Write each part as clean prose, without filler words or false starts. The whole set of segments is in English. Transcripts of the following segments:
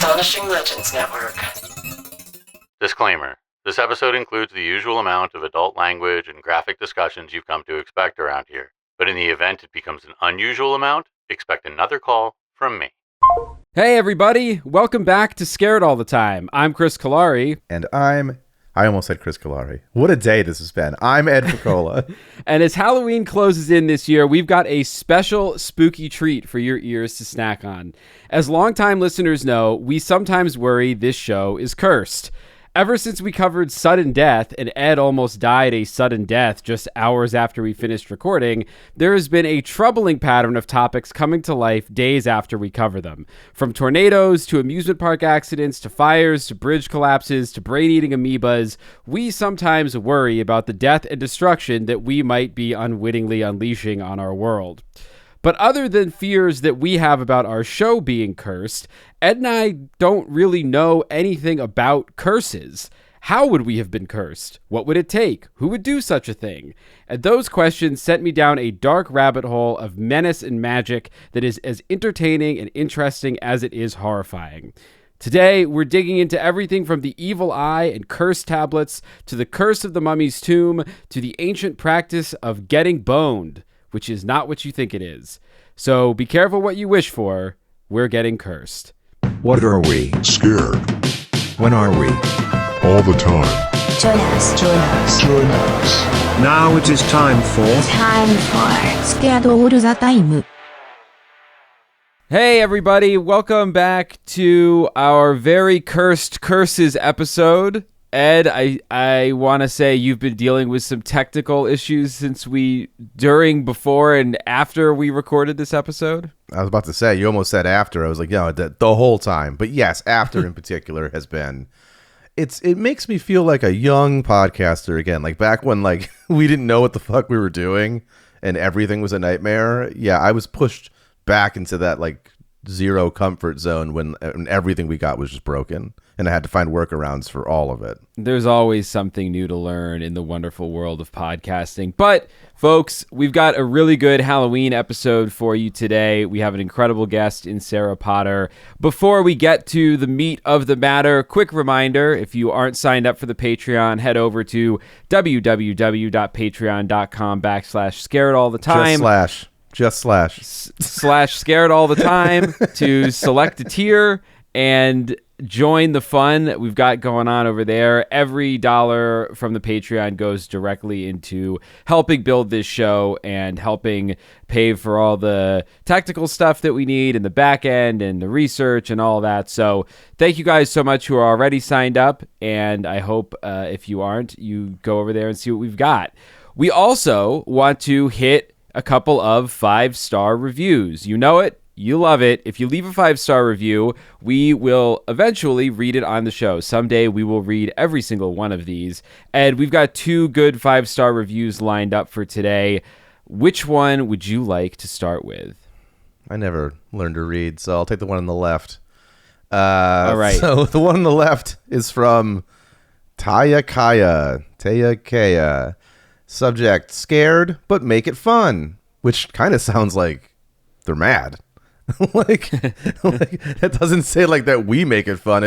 Astonishing Legends Network. Disclaimer. This episode includes the usual amount of adult language and graphic discussions you've come to expect around here. But in the event it becomes an unusual amount, expect another call from me. Hey everybody, welcome back to Scared All the Time. I'm Chris Cullari. And I almost said Chris Cullari. What a day this has been. I'm Ed Voccola. And as Halloween closes in this year, we've got a special spooky treat for your ears to snack on. As longtime listeners know, we sometimes worry this show is cursed. Ever since we covered sudden death, and Ed almost died a sudden death just hours after we finished recording, there has been a troubling pattern of topics coming to life days after we cover them. From tornadoes to amusement park accidents to fires to bridge collapses to brain-eating amoebas, we sometimes worry about the death and destruction that we might be unwittingly unleashing on our world. But other than fears that we have about our show being cursed, Ed and I don't really know anything about curses. How would we have been cursed? What would it take? Who would do such a thing? And those questions sent me down a dark rabbit hole of menace and magic that is as entertaining and interesting as it is horrifying. Today, we're digging into everything from the evil eye and curse tablets to the curse of the mummy's tomb to the ancient practice of getting boned, which is not what you think it is. So be careful what you wish for. We're getting cursed. What are we? Scared. When are we? All the time. Join us. Now it is time for Scared All the Time. Hey everybody, welcome back to our very cursed curses episode. Ed, I want to say you've been dealing with some technical issues since before, and after we recorded this episode. I was about to say, you almost said after. I was like, no, the whole time. But yes, after in particular has been, it makes me feel like a young podcaster again. Like back when we didn't know what the fuck we were doing and everything was a nightmare. Yeah, I was pushed back into that zero comfort zone when everything we got was just broken. And I had to find workarounds for all of it. There's always something new to learn in the wonderful world of podcasting. But, folks, we've got a really good Halloween episode for you today. We have an incredible guest in Sarah Potter. Before we get to the meat of the matter, quick reminder, if you aren't signed up for the Patreon, head over to www.patreon.com/scaredallthetime. Just slash scared all the time to select a tier and join the fun that we've got going on over there. Every dollar from the Patreon goes directly into helping build this show and helping pay for all the technical stuff that we need in the back end and the research and all that. So thank you guys so much who are already signed up. And I hope if you aren't, you go over there and see what we've got. We also want to hit a couple of 5-star reviews. You know it. You love it. If you leave a 5-star review, we will eventually read it on the show. Someday we will read every single one of these. And we've got 2 good 5-star reviews lined up for today. Which one would you like to start with? I never learned to read, so I'll take the one on the left. All right. So the one on the left is from Taya Kaya. Subject, scared, but make it fun. Which kind of sounds like they're mad. That doesn't say that we make it fun.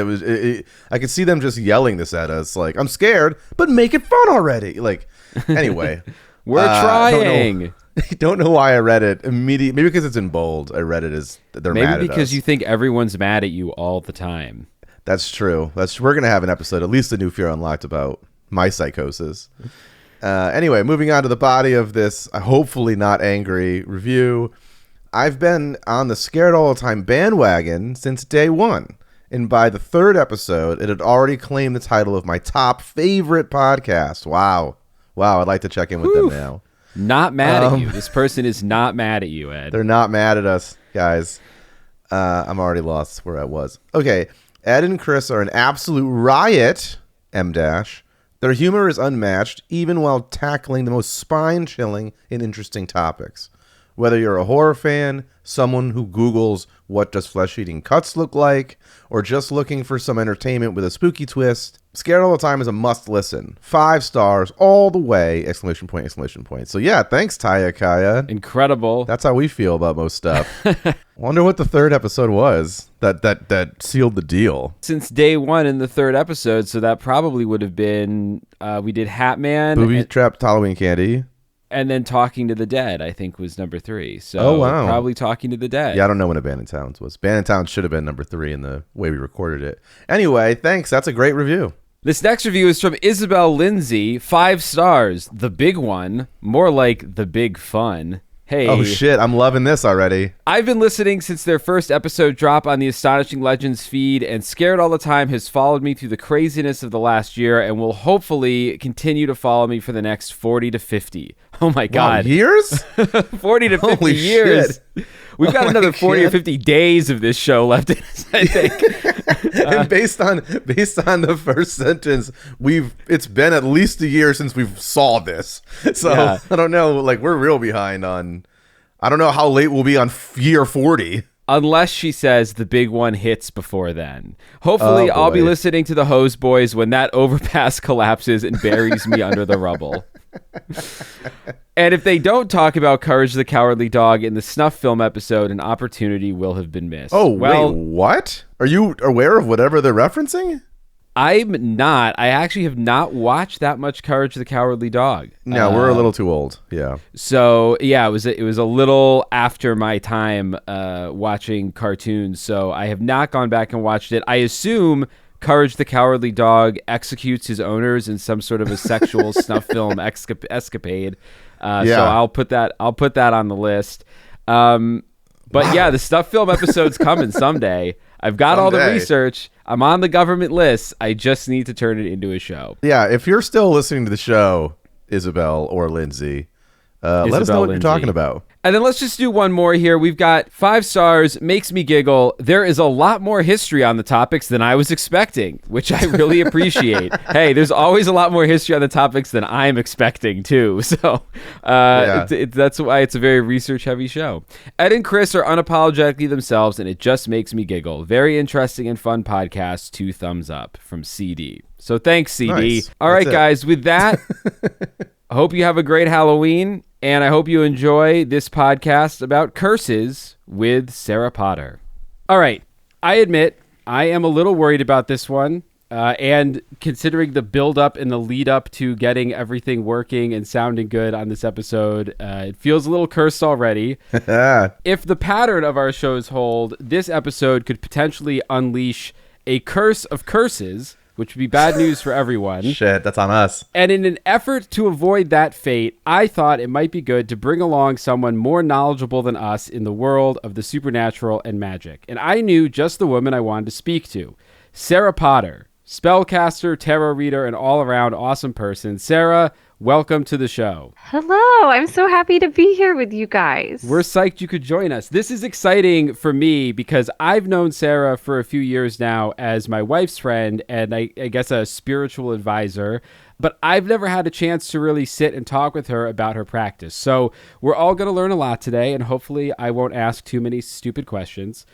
I could see them just yelling this at us. I'm scared, but make it fun already. Anyway, we're trying. Don't know why I read it immediately. Maybe because it's in bold. I read it as they're mad at us. Maybe because you think everyone's mad at you all the time. That's true. We're gonna have an episode, at least a New Fear Unlocked, about my psychosis. Anyway, moving on to the body of this hopefully not angry review. I've been on the Scared All the Time bandwagon since day one. And by the 3rd episode, it had already claimed the title of my top favorite podcast. Wow, I'd like to check in with them now. Not mad at you. This person is not mad at you, Ed. They're not mad at us, guys. I'm already lost where I was. Okay, Ed and Chris are an absolute riot, M-. Their humor is unmatched, even while tackling the most spine-chilling and interesting topics. Whether you're a horror fan, someone who Googles what does flesh-eating cuts look like, or just looking for some entertainment with a spooky twist, Scared All the Time is a must listen. 5 stars all the way! Exclamation point, exclamation point. So yeah, thanks, Taya Kaya. Incredible. That's how we feel about most stuff. Wonder what the 3rd episode was that sealed the deal. Since day 1 in the 3rd episode, so that probably would have been, we did Hat Man. Booby Trapped Halloween Candy. And then Talking to the Dead, I think, was number 3. So oh, wow. Probably Talking to the Dead. Yeah, I don't know when Abandoned Towns was. Abandoned Towns should have been number 3 in the way we recorded it. Anyway, thanks. That's a great review. This next review is from Isabel Lindsay. 5 stars. The big one. More like the big fun. Hey. Oh, shit. I'm loving this already. I've been listening since their first episode drop on the Astonishing Legends feed, and Scared All the Time has followed me through the craziness of the last year and will hopefully continue to follow me for the next 40 to 50. Oh, my God. Wow, years? 40 to 50 Holy years. Shit. We've got another 40 or 50 days of this show left in us, I think. And based on the first sentence, it's been at least a year since we've saw this. So yeah. I don't know, like we're real behind on. I don't know how late we'll be on year 40. Unless she says the big one hits before then. Hopefully, I'll be listening to the Hose Boys when that overpass collapses and buries me under the rubble. And if they don't talk about Courage the Cowardly Dog in the snuff film episode, an opportunity will have been missed. Oh, well, wait, what? Are you aware of whatever they're referencing? I'm not. I actually have not watched that much Courage the Cowardly Dog. No, we're a little too old. Yeah. So yeah, it was a little after my time watching cartoons. So I have not gone back and watched it. I assume Courage the Cowardly Dog executes his owners in some sort of a sexual snuff film escapade. So I'll put that on the list. But yeah, the snuff film episode's coming someday. I've got all the research. I'm on the government list. I just need to turn it into a show. Yeah, if you're still listening to the show, Isabel or Lindsay, let us know what you're talking about. And then let's just do one more here. We've got 5 stars, makes me giggle. There is a lot more history on the topics than I was expecting, which I really appreciate. Hey, there's always a lot more history on the topics than I'm expecting, too. So that's why it's a very research-heavy show. Ed and Chris are unapologetically themselves, and it just makes me giggle. Very interesting and fun podcast. 2 thumbs up from CD. So thanks, CD. Nice. All right, guys, with that, I hope you have a great Halloween. And I hope you enjoy this podcast about curses with Sarah Potter. All right. I admit I am a little worried about this one. And considering the build-up and the lead-up to getting everything working and sounding good on this episode, it feels a little cursed already. If the pattern of our shows hold, this episode could potentially unleash a curse of curses, which would be bad news for everyone. Shit, that's on us. And in an effort to avoid that fate, I thought it might be good to bring along someone more knowledgeable than us in the world of the supernatural and magic. And I knew just the woman I wanted to speak to. Sarah Potter, spellcaster, tarot reader, and all-around awesome person. Sarah, welcome to the show. Hello, I'm so happy to be here with you guys. We're psyched you could join us. This is exciting for me because I've known Sarah for a few years now as my wife's friend and I guess a spiritual advisor, but I've never had a chance to really sit and talk with her about her practice. So we're all going to learn a lot today, and hopefully I won't ask too many stupid questions.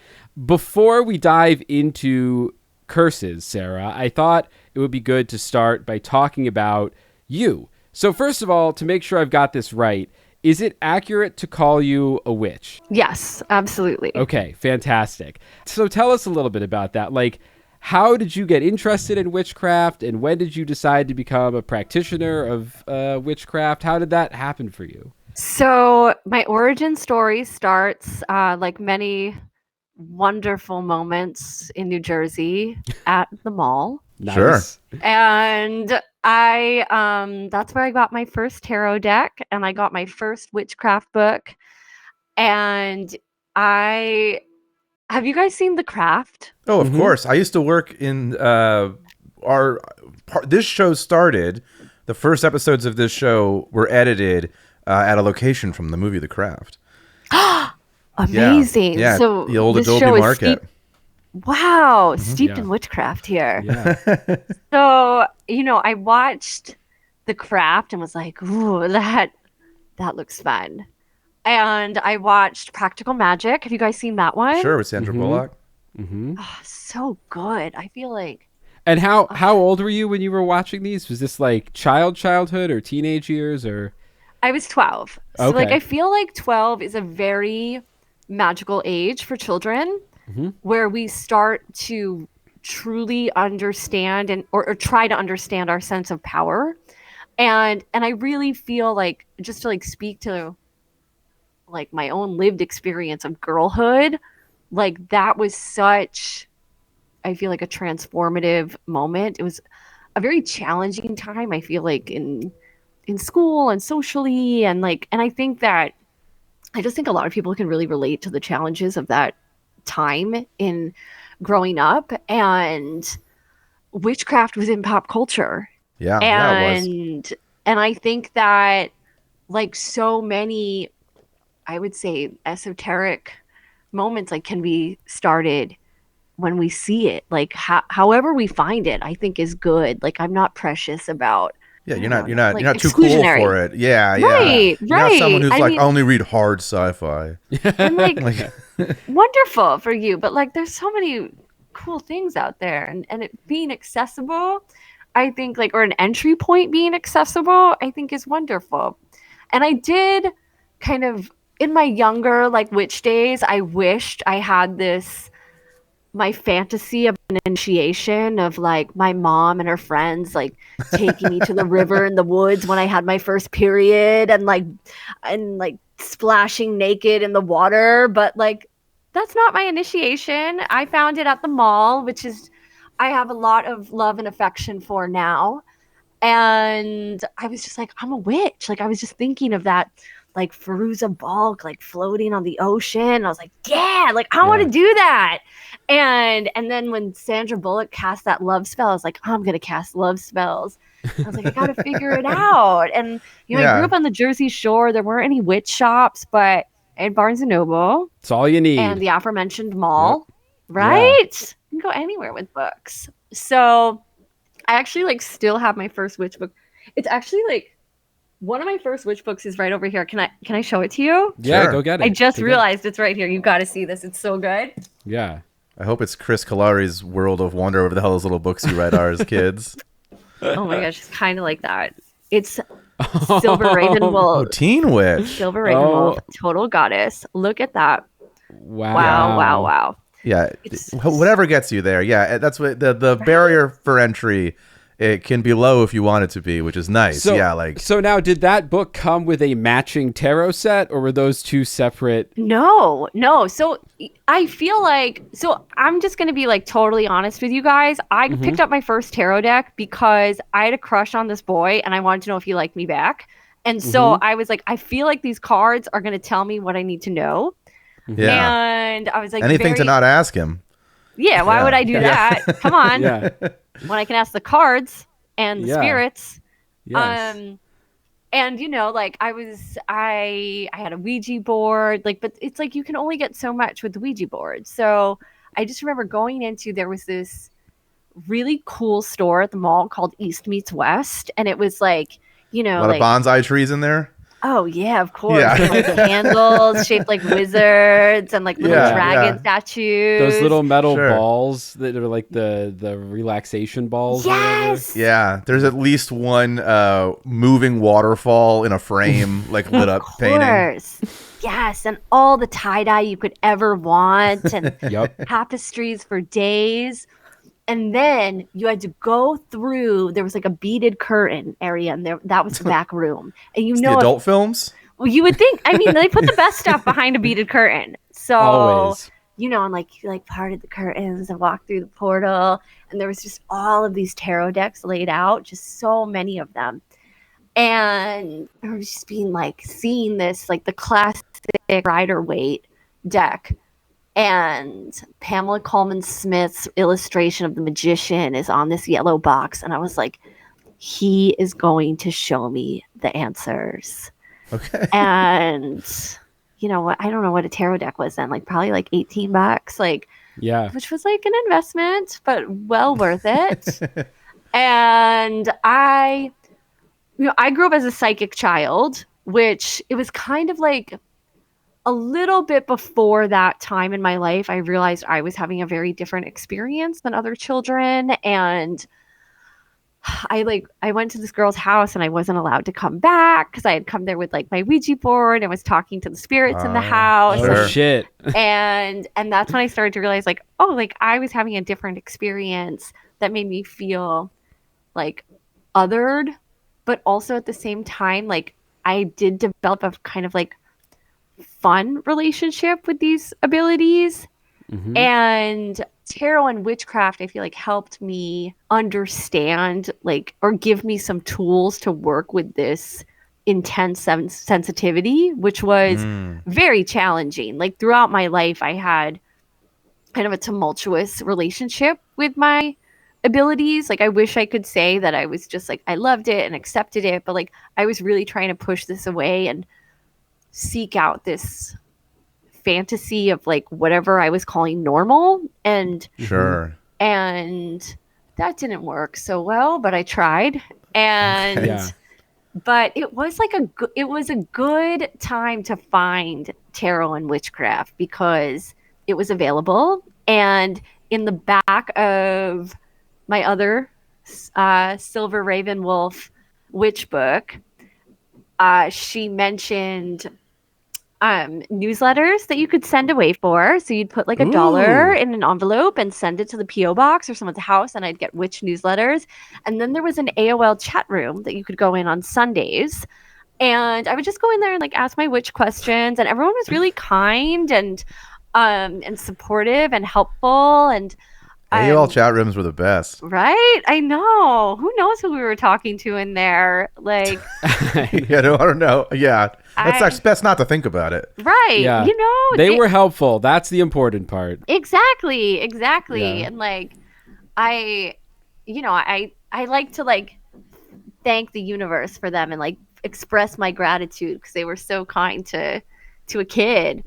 Before we dive into curses, Sarah, I thought it would be good to start by talking about you. So first of all, to make sure I've got this right, is it accurate to call you a witch? Yes, absolutely. Okay, fantastic. So tell us a little bit about that. Like, how did you get interested in witchcraft, and when did you decide to become a practitioner of witchcraft? How did that happen for you? So my origin story starts, like many wonderful moments in New Jersey, at the mall. Nice. Sure. And that's where I got my first tarot deck, and I got my first witchcraft book. And have you guys seen The Craft? Oh, of course. I used to work in this show started. The first episodes of this show were edited at a location from the movie The Craft. Amazing. Yeah, so the old this Adobe show is Market. Wow, steeped in witchcraft here. Yeah. So, I watched The Craft and was like, ooh, that looks fun. And I watched Practical Magic. Have you guys seen that one? Sure, with Sandra Bullock. Mm-hmm. Oh, so good. I feel like And how old were you when you were watching these? Was this like childhood or teenage years or? I was 12. So like Okay. I feel like 12 is a very magical age for children where we start to truly understand or try to understand our sense of power. And I really feel like, just to like speak to like my own lived experience of girlhood, like that was such, I feel like, a transformative moment. It was a very challenging time, I feel like, in school and socially, and like, and I just think a lot of people can really relate to the challenges of that time in growing up. And witchcraft was in pop culture. Yeah, yeah, it was. And I think that like so many, I would say, esoteric moments like can be started when we see it. Like however we find it, I think is good. Like I'm not precious about. Yeah, I you're don't not know, you're like, not too cool exclusionary. for it. Yeah, yeah. Right, You're not someone who's right. I like, mean- I only read hard sci-fi. And like Like, wonderful for you, but like there's so many cool things out there, and it being accessible, I think, like, or an entry point being accessible, I think is wonderful. And I did kind of in my younger like witch days, I wished I had this, my fantasy of an initiation of like my mom and her friends like taking me to the river in the woods when I had my first period, and like splashing naked in the water. But like that's not my initiation. I found it at the mall, which is I have a lot of love and affection for now. And I was just like, I'm a witch. Like I was just thinking of that, like Feruza Balk, like floating on the ocean. I was like, yeah, like I want to do that. And then when Sandra Bullock cast that love spell, I was like, I'm gonna cast love spells. I was like, I gotta figure it out. And you know, I grew up on the Jersey Shore. There weren't any witch shops, but I had Barnes and Noble It's all you need. and the aforementioned mall. Right? You can go anywhere with books. So I actually like still have my first witch book. It's actually like one of my first witch books is right over here. Can I show it to you? Yeah, Sure. go get it. I just Go get it. realized it's right here. You got to see this. It's so good. Yeah. I hope it's Chris Cullari's World of Wonder, whatever the hell those little books you write are as kids. Oh my gosh, it's kind of like that. It's Silver Raven Oh, Wolf. Teen Witch. Silver Raven Wolf, Total Goddess. Look at that. Wow. Wow. Yeah, It's- whatever gets you there. Yeah, that's what the barrier for entry. It can be low if you want it to be, which is nice. So, yeah, like so now, did that book come with a matching tarot set, or were those two separate? No. So I feel like, so I'm just going to be like totally honest with you guys. I picked up my first tarot deck because I had a crush on this boy and I wanted to know if he liked me back. And so I was like, I feel like these cards are going to tell me what I need to know. yeah, And I was like, anything to not ask him. Yeah, why would I do that? Come on. Yeah. When I can ask the cards and the Yeah. spirits. Yes. And you know, like I had a Ouija board, like, but it's like you can only get so much with the Ouija board. So I just remember going into, there was this really cool store at the mall called East Meets West, and it was like, you know, A lot like, of bonsai trees in there. oh yeah, of course, Yeah. and, like candles shaped like wizards and like little Yeah, dragon yeah. statues. Those little metal Sure. balls that are like the relaxation balls. or whatever. Yes. Yeah, there's at least one moving waterfall in a frame, like lit up painting. Course. Yes, and all the tie-dye you could ever want, and Yep. tapestries for days. And then you had to go through, there was like a beaded curtain area, and that was the back room. And you It's know, the if- adult films. well, you would think, I mean, they put the best stuff behind a beaded curtain. So, Always. you know, and like you like parted the curtains and walked through the portal, and there was just all of these tarot decks laid out, just so many of them. And I remember just being like, seeing this, like the classic Rider-Waite deck. And Pamela Coleman Smith's illustration of the magician is on this yellow box. And I was like, he is going to show me the answers. Okay. And you know what? I don't know what a tarot deck was then, like probably like $18, like, Yeah. which was like an investment, but well worth it. And I grew up as a psychic child, which it was kind of like a little bit before that time in my life, I realized I was having a very different experience than other children. And I went to this girl's house and I wasn't allowed to come back because I had come there with like my Ouija board and was talking to the spirits in the house. Oh, Sure. shit. And that's when I started to realize like, oh, like I was having a different experience that made me feel like othered, but also at the same time, like I did develop a kind of like fun relationship with these abilities. Mhm. And tarot and witchcraft, I feel like helped me understand like or give me some tools to work with this intense sensitivity, which was very challenging. Like throughout my life, I had kind of a tumultuous relationship with my abilities. Like I wish I could say that I was just like I loved it and accepted it, but like I was really trying to push this away and seek out this fantasy of like whatever I was calling normal, and Sure. that didn't work so well, but I tried. And Yeah. but it was like it was a good time to find tarot and witchcraft because it was available. And in the back of my other Silver Raven Wolf witch book, she mentioned newsletters that you could send away for. So you'd put like $1 in an envelope and send it to the PO box or someone's house, and I'd get witch newsletters. And then there was an AOL chat room that you could go in on Sundays, and I would just go in there and like ask my witch questions, and everyone was really kind and supportive and helpple. And AOL chat rooms were the best. right, I know. Who knows who we were talking to in there? Like, Yeah, no, I don't know. Yeah, that's best not to think about it. right? Yeah. You know, They were helpful. That's the important part. exactly. Yeah. And like, I like to like thank the universe for them and like express my gratitude because they were so kind to a kid.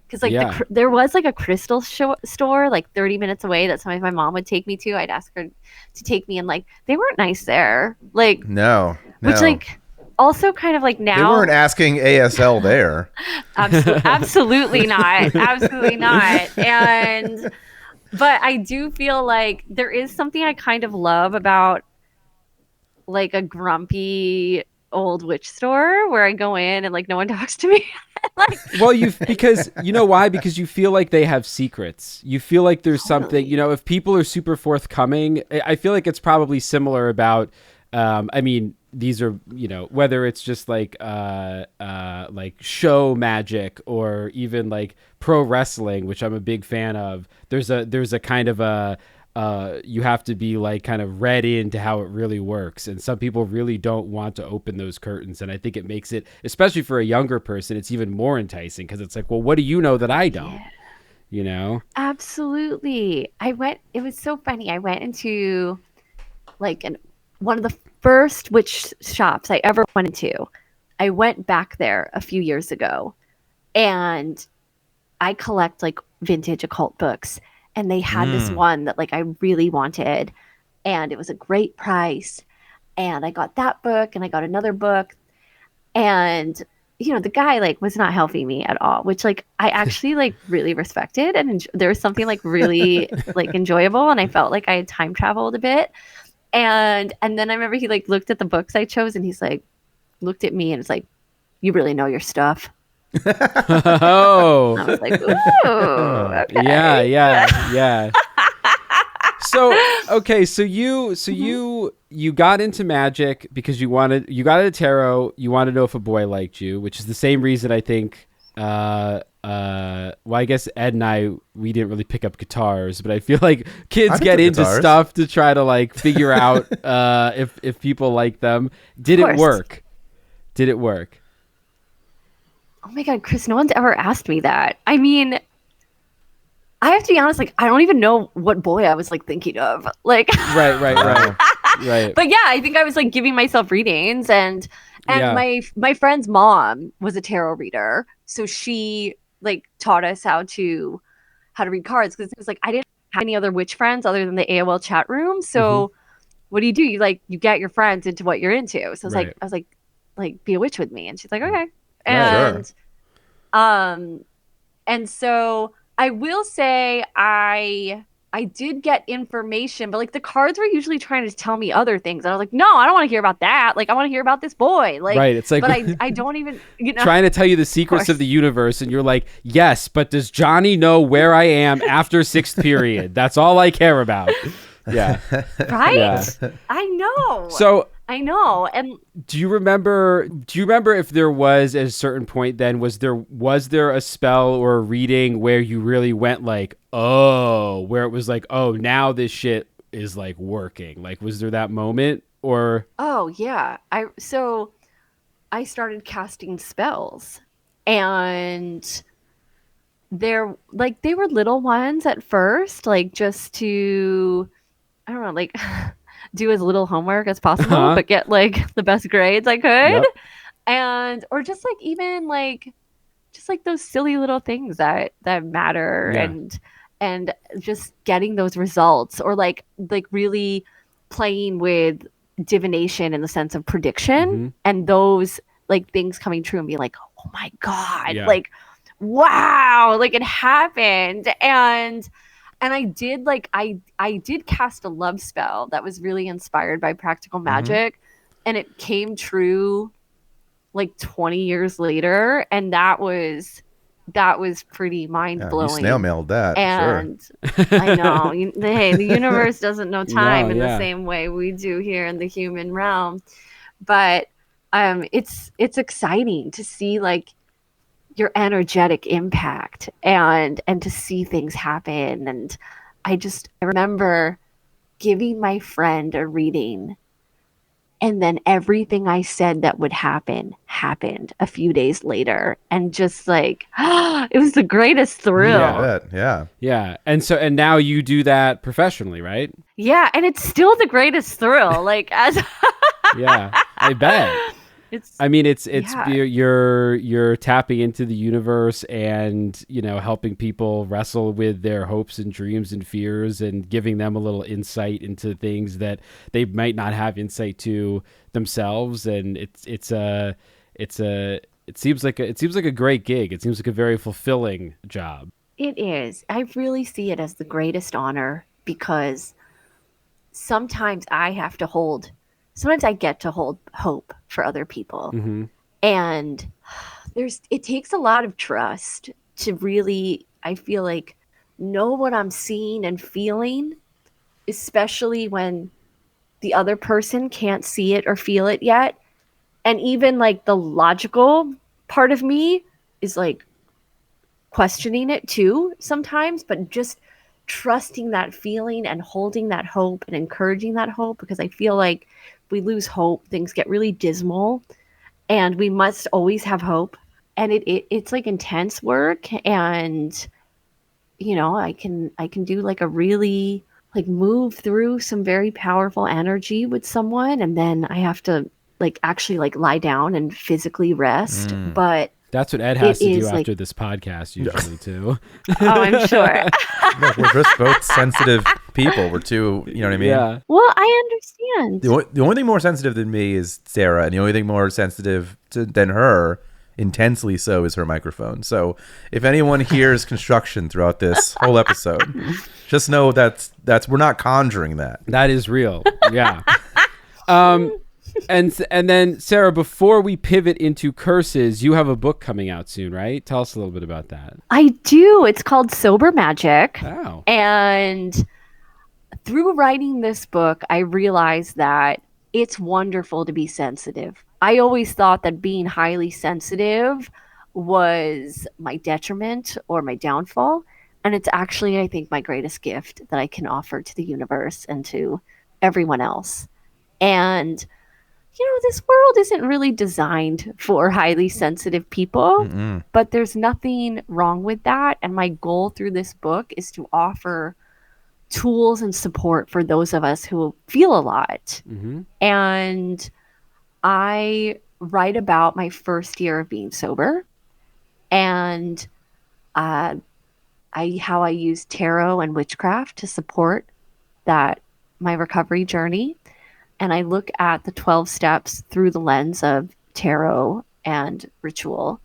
Because like Yeah. there was like a crystal store like 30 minutes away that sometimes my mom would take me to. I'd ask her to take me, and like they weren't nice there. Like No. which like also kind of like now they weren't asking ASL there. absolutely not. Absolutely not. And but I do feel like there is something I kind of love about like a grumpy old witch store where I go in and like no one talks to me. Like, Well, because you know why? Because you feel like they have secrets. You feel like there's something, if people are super forthcoming, I feel like it's probably similar about, I mean, these are, whether it's just like show magic or even like pro wrestling, which I'm a big fan of. There's a kind of a, you have to be like kind of read into how it really works, and some people really don't want to open those curtains, and I think it makes it, especially for a younger person, it's even more enticing because it's like, well, what do you know that I don't? absolutely. It was so funny. I went into like one of the first witch shops I ever went into. I went back there a few years ago, and I collect like vintage occult books. And they had this one that like I really wanted, and it was a great price. And I got that book, and I got another book, and the guy like was not helping me at all, which like I actually like really respected, and there was something like really like enjoyable, and I felt like I had time traveled a bit. And then I remember he like looked at the books I chose, and he's like looked at me and was like, "You really know your stuff." Oh, I was like, "Ooh, okay." yeah. So, okay, so you got into magic because you got into tarot. You wanted to know if a boy liked you, which is the same reason I think. Well, I guess Ed and I, we didn't really pick up guitars, but I feel like kids get into guitars. stuff to try to like figure out if people like them. Did it work? Did it work? Oh my God, Chris, no one's ever asked me that. I mean, I have to be honest, like, I don't even know what boy I was like thinking of. Like, Right. But yeah, I think I was like giving myself readings, and Yeah. my friend's mom was a tarot reader. So she like taught us how to read cards, because it was like I didn't have any other witch friends other than the AOL chat room. So what do? You get your friends into what you're into. So I was like, be a witch with me. And she's like, okay. And And so I will say I did get information, but like the cards were usually trying to tell me other things. And I was like, no, I don't want to hear about that. Like I want to hear about this boy. Like, Right. It's like but I don't even, trying to tell you the secrets of the universe, and you're like, yes, but does Johnny know where I am after sixth period? That's all I care about. Yeah. Right? Yeah. I know. So I know. And do you remember if there was at a certain point then was there a spell or a reading where you really went like, oh, where it was like, oh, now this shit is like working? Like, was there that moment or? oh yeah. I started casting spells, and they're like they were little ones at first, like just to I don't know, like do as little homework as possible, Uh-huh. but get like the best grades I could. Yep. And or just like even like just like those silly little things that matter. Yeah. And just getting those results, or like really playing with divination in the sense of prediction, Mhm. and those like things coming true and being like, oh my god, Yeah. like wow, like it happened. And I did like I did cast a love spell that was really inspired by practical magic, and it came true like 20 years later, and that was pretty mind Yeah, you blowing. snail mailed that. Sure. And I know, hey, the universe doesn't know time No, in yeah. the same way we do here in the human realm. But it's exciting to see like your energetic impact and to see things happen. And I remember giving my friend a reading, and then everything I said that would happen happened a few days later, and just like it was the greatest thrill. Yeah. I bet. Yeah. Yeah. And now you do that professionally, right? Yeah, and it's still the greatest thrill. Like as Yeah. I bet. it's I mean, it's Yeah. you're tapping into the universe and, helping people wrestle with their hopes and dreams and fears, and giving them a little insight into things that they might not have insight to themselves. And it seems like a great gig. It seems like a very fulfilling job. It is. I really see it as the greatest honor, because sometimes I get to hold hope for other people. Mm-hmm. And it takes a lot of trust to really, I feel like, know what I'm seeing and feeling, especially when the other person can't see it or feel it yet. And even like the logical part of me is like questioning it too sometimes, but just trusting that feeling and holding that hope and encouraging that hope, because I feel like if we lose hope, things get really dismal, and we must always have hope. And it's like intense work, and I can do like a really like move through some very powerful energy with someone, and then I have to like actually like lie down and physically rest. But That's what Ed has to It do is, like- after this podcast usually too. oh, I'm sure. Look, we're just both sensitive people. We're two, you know what I mean? Yeah. Well, I understand. The only thing more sensitive than me is Sarah, and the only thing more sensitive than her, intensely so, is her microphone. So if anyone hears construction throughout this whole episode, just know that's we're not conjuring that. That is real. Yeah. And then Sarah, before we pivot into curses, you have a book coming out soon, right? Tell us a little bit about that. I do. It's called Sober Magic. Oh. And through writing this book, I realized that it's wonderful to be sensitive. I always thought that being highly sensitive was my detriment or my downfall. And it's actually, I think, my greatest gift that I can offer to the universe and to everyone else. And, this world isn't really designed for highly sensitive people, but there's nothing wrong with that. And my goal through this book is to offer tools and support for those of us who feel a lot. Mm-hmm. And I write about my first year of being sober, and how I use tarot and witchcraft to support my recovery journey. And I look at the 12 steps through the lens of tarot and ritual.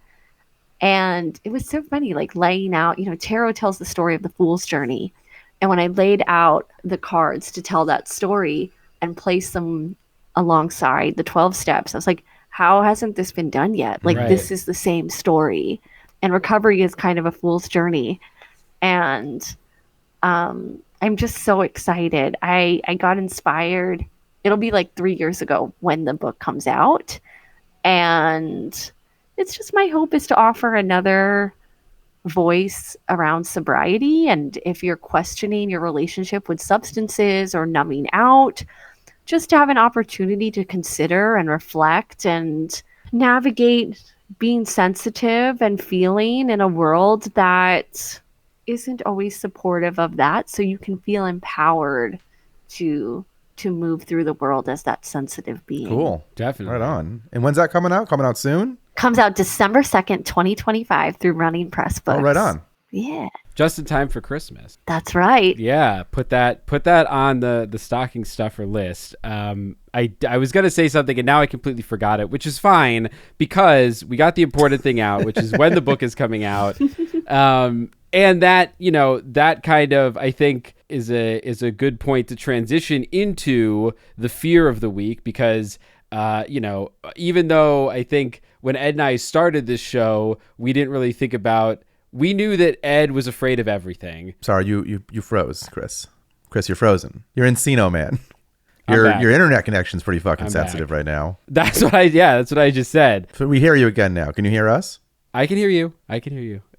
And it was so funny, like laying out, tarot tells the story of the fool's journey. And when I laid out the cards to tell that story and place them alongside the 12 steps, I was like, how hasn't this been done yet? Like, Right. this is the same story. And recovery is kind of a fool's journey. And I'm just so excited. I got inspired. It'll be like 3 years ago when the book comes out. And it's just my hope is to offer another voice around sobriety. And if you're questioning your relationship with substances or numbing out, just to have an opportunity to consider and reflect and navigate being sensitive and feeling in a world that isn't always supportive of that, so you can feel empowered to move through the world as that sensitive being. Cool. Definitely. Right on. And when's that coming out? Coming out soon? Comes out December 2nd, 2025 through Running Press Books. Oh, right on. Yeah, Just in time for Christmas. that's right. Yeah, put that on the stocking stuffer list. I was gonna say something and now I completely forgot it, which is fine because we got the important thing out, which is when the book is coming out. And that, that kind of, I think, is a good point to transition into the fear of the week because, even though I think when Ed and I started this show, we didn't really think about. We knew that Ed was afraid of everything. Sorry, you froze, Chris. Chris, you're frozen. You're Encino, man. I'm back. Your internet connection's pretty fucking I'm sensitive back. right now. That's what I just said. So we hear you again now. Can you hear us? I can hear you.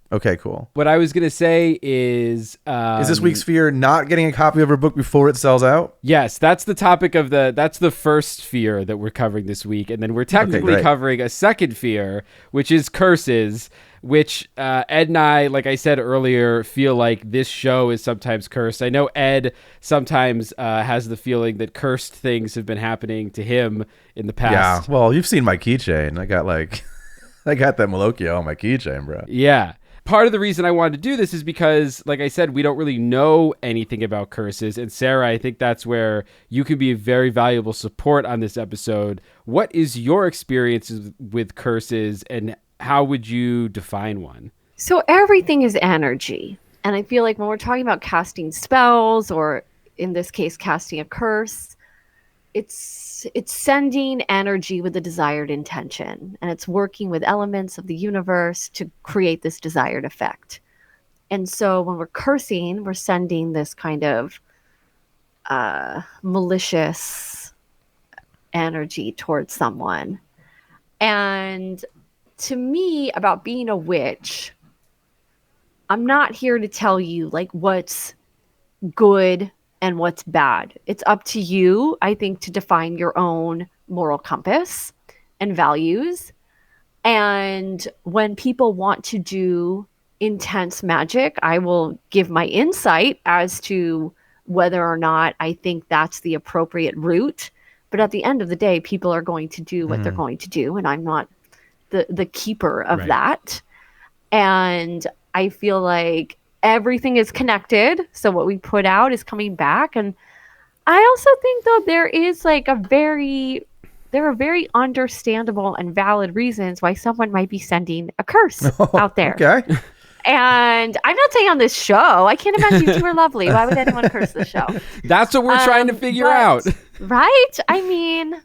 Okay, cool. What I was going to say is Is this week's fear not getting a copy of her book before it sells out? yes, that's the topic of that's the first fear that we're covering this week. And then we're technically great. covering a second fear, which is curses, which Ed and I, like I said earlier, feel like this show is sometimes cursed. I know Ed sometimes has the feeling that cursed things have been happening to him in the Yeah. past. Well, you've seen my keychain. I got that Malocchio on my keychain, bro. Yeah. Part of the reason I wanted to do this is because, like I said, we don't really know anything about curses. And Sarah, I think that's where you can be a very valuable support on this episode. What is your experience with curses and how would you define one? So everything is energy. And I feel like when we're talking about casting spells, or in this case, casting a curse, it's sending energy with a desired intention. And it's working with elements of the universe to create this desired effect. And so when we're cursing, we're sending this kind of malicious energy towards someone. And to me, about being a witch, I'm not here to tell you like what's good and what's bad. It's up to you, I think, to define your own moral compass and values. And when people want to do intense magic, I will give my insight as to whether or not I think that's the appropriate route. But at the end of the day, people are going to do what they're going to do, and I'm not the keeper of Right. that. And I feel like everything is connected. So what we put out is coming back. And I also think, though, there are very understandable and valid reasons why someone might be sending a curse out there. Okay. And I'm not saying on this show. I can't imagine you two are lovely. Why would anyone curse this show? That's what we're trying to figure But- out. Right? I mean,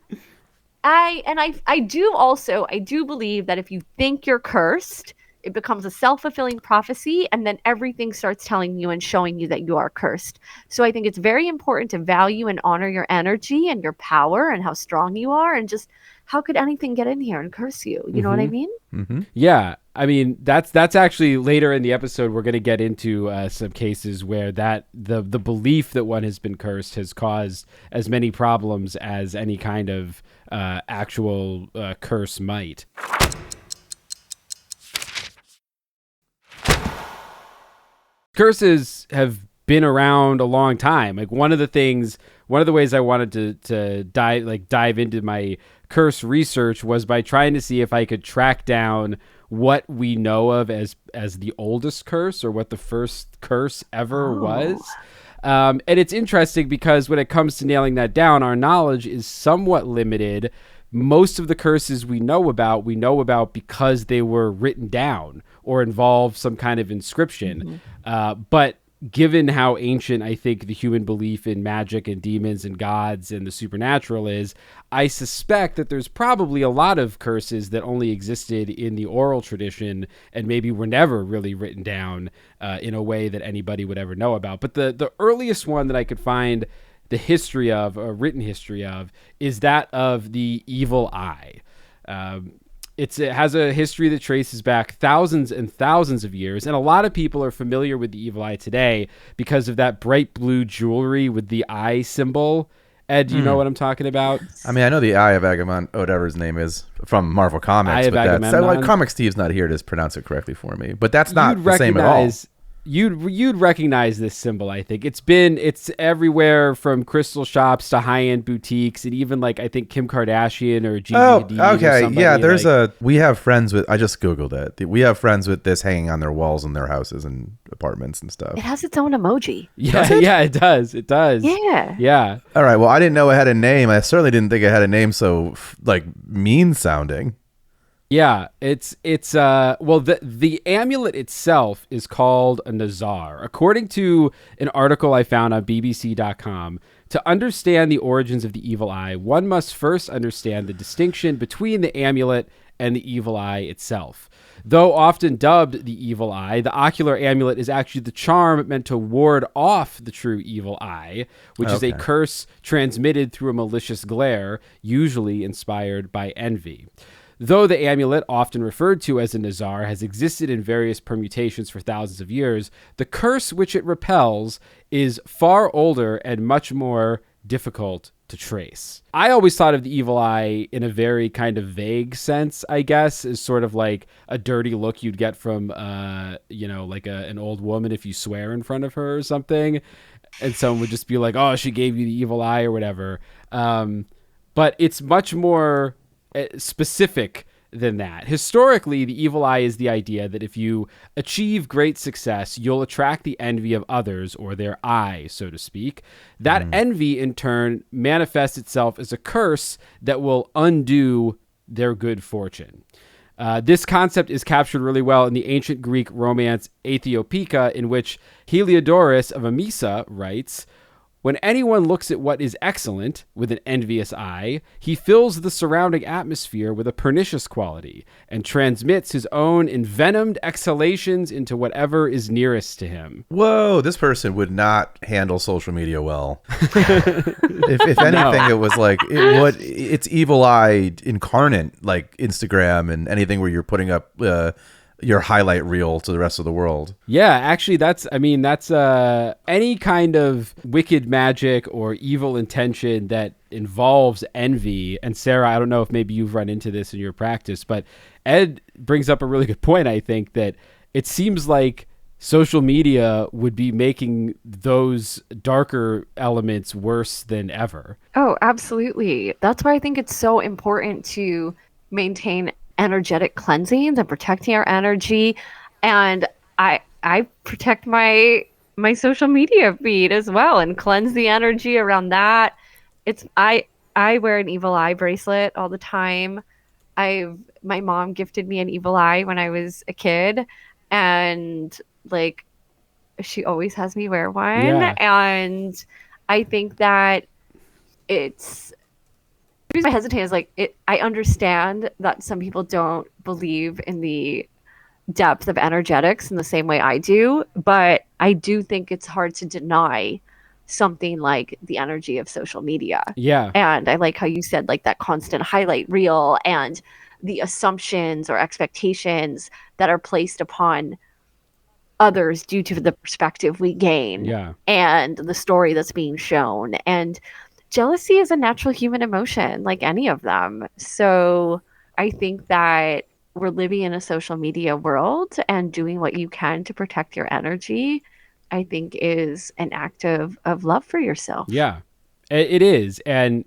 I do believe that if you think you're cursed, it becomes a self-fulfilling prophecy, and then everything starts telling you and showing you that you are cursed. So I think it's very important to value and honor your energy and your power and how strong you are, and just how could anything get in here and curse you? You know what I mean? Yeah, I mean that's actually later in the episode we're going to get into some cases where that the belief that one has been cursed has caused as many problems as any kind of actual curse might. Curses have been around a long time. Like one of the ways I wanted to dive into my curse research was by trying to see if I could track down what we know of as the oldest curse, or what the first curse ever was. And it's interesting because when it comes to nailing that down, our knowledge is somewhat limited most of the curses we know about because they were written down or involve some kind of inscription. But given how ancient I think the human belief in magic and demons and gods and the supernatural is, I suspect that there's probably a lot of curses that only existed in the oral tradition and maybe were never really written down in a way that anybody would ever know about. But the earliest one that I could find the history of, a written history of, is that of the evil eye. It has a history that traces back thousands and thousands of years, and a lot of people are familiar with the evil eye today because of that bright blue jewelry with the eye symbol. Ed, do you know what I'm talking about? I mean, I know the Eye of Agamemnon, whatever his name is, from Marvel Comics. Eye of but Agamemnon. Like, Comic Steve's not here to pronounce it correctly for me, but that's not the same at all. You'd recognize this symbol, I think. It's everywhere from crystal shops to high-end boutiques, and even like I think Kim Kardashian or Gigi Hadid or okay. somebody, Yeah, there's like, we have friends with, I just Googled it. We have friends with this hanging on their walls in their houses and apartments and stuff. It has its own emoji. Yeah, it does. It does. Yeah. Yeah. All right. Well, I didn't know it had a name. I certainly didn't think it had a name so like mean sounding. Yeah, well, the amulet itself is called a Nazar. According to an article I found on BBC.com, to understand the origins of the evil eye, one must first understand the distinction between the amulet and the evil eye itself. Though often dubbed the evil eye, the ocular amulet is actually the charm meant to ward off the true evil eye, which is a curse transmitted through a malicious glare, usually inspired by envy. Though the amulet, often referred to as a Nazar, has existed in various permutations for thousands of years, the curse which it repels is far older and much more difficult to trace. I always thought of the evil eye in a very kind of vague sense, I guess, as sort of like a dirty look you'd get from, like an old woman if you swear in front of her or something. And someone would just be like, oh, she gave you the evil eye or whatever. But it's much more specific than that. Historically, the evil eye is the idea that if you achieve great success, you'll attract the envy of others, or their eye, so to speak. That envy, in turn, manifests itself as a curse that will undo their good fortune. This concept is captured really well in the ancient Greek romance Aethiopica, in which Heliodorus of Emesa writes, "When anyone looks at what is excellent with an envious eye, he fills the surrounding atmosphere with a pernicious quality and transmits his own envenomed exhalations into whatever is nearest to him." Whoa, this person would not handle social media well. if anything, it was like it's evil eye incarnate, like Instagram and anything where you're putting up your highlight reel to the rest of the world. Yeah, actually, that's any kind of wicked magic or evil intention that involves envy. And Sarah, I don't know if maybe you've run into this in your practice, but Ed brings up a really good point, I think, that it seems like social media would be making those darker elements worse than ever. Oh, absolutely. That's why I think it's so important to maintain energetic cleansing and protecting our energy. And I protect my social media feed as well and cleanse the energy around that. I wear an evil eye bracelet all the time. My mom gifted me an evil eye when I was a kid, and like she always has me wear one. Yeah. And I think that it's the reason I hesitate is I understand that some people don't believe in the depth of energetics in the same way I do, but I do think it's hard to deny something like the energy of social media. Yeah. And I like how you said like that constant highlight reel and the assumptions or expectations that are placed upon others due to the perspective we gain. Yeah. And the story that's being shown. And jealousy is a natural human emotion, like any of them. So I think that we're living in a social media world, and doing what you can to protect your energy, I think, is an act of love for yourself. Yeah, it is. And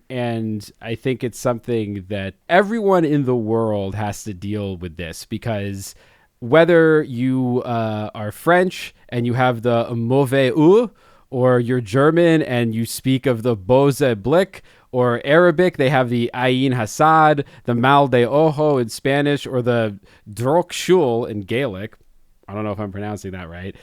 I think it's something that everyone in the world has to deal with this, because whether you are French and you have the mauvais oeil, Or you're German and you speak of the Bose Blick, or Arabic, they have the Ayin Hassad, the Mal de Ojo in Spanish, or the Drok Shul in Gaelic. I don't know if I'm pronouncing that right.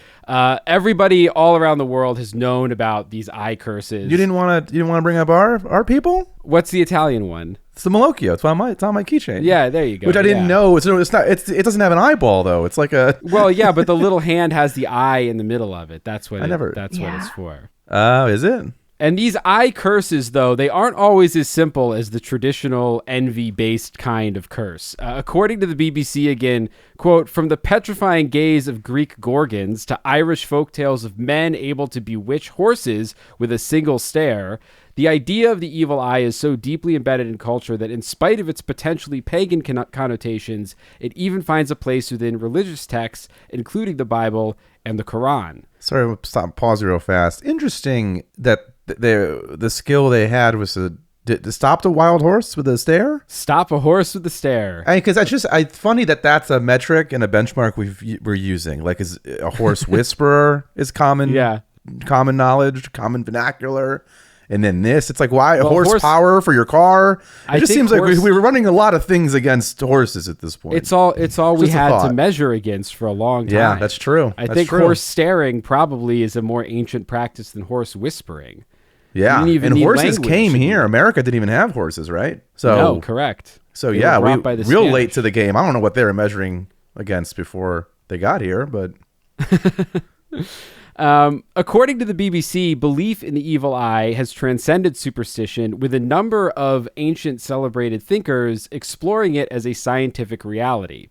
Everybody all around the world has known about these eye curses. You didn't want to bring up our people? What's the Italian one? It's the Malocchio. It's on my keychain. Yeah, there you go. Which I didn't know. It's not. It doesn't have an eyeball though. It's like a. Well, yeah, but the little hand has the eye in the middle of it. That's what. What it's for. Oh, is it? And these eye curses, though, they aren't always as simple as the traditional envy-based kind of curse. According to the BBC again, quote, from the petrifying gaze of Greek gorgons to Irish folktales of men able to bewitch horses with a single stare, the idea of the evil eye is so deeply embedded in culture that in spite of its potentially pagan connotations, it even finds a place within religious texts, including the Bible and the Quran. Sorry, pause real fast. Interesting that the skill they had was to stop the wild horse with a stare? Stop a horse with a stare. Because it's funny that's a metric and a benchmark we're using. Like, is a horse whisperer is common, common knowledge, common vernacular. And then it's like, why horsepower for your car? It just seems like we were running a lot of things against horses at this point. It's all we had to measure against for a long time. Yeah, that's true. I think horse staring probably is a more ancient practice than horse whispering. Yeah, and horses came here. America didn't even have horses, right? So no, correct. So we real late to the game. I don't know what they were measuring against before they got here, but according to the BBC, belief in the evil eye has transcended superstition, with a number of ancient celebrated thinkers exploring it as a scientific reality.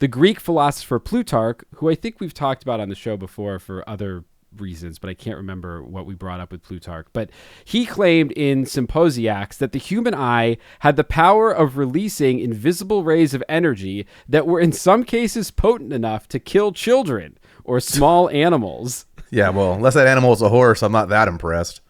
The Greek philosopher Plutarch, who I think we've talked about on the show before for other reasons, but I can't remember what we brought up with Plutarch, but he claimed in Symposiacs that the human eye had the power of releasing invisible rays of energy that were in some cases potent enough to kill children or small animals. Yeah, well, unless that animal is a horse, I'm not that impressed.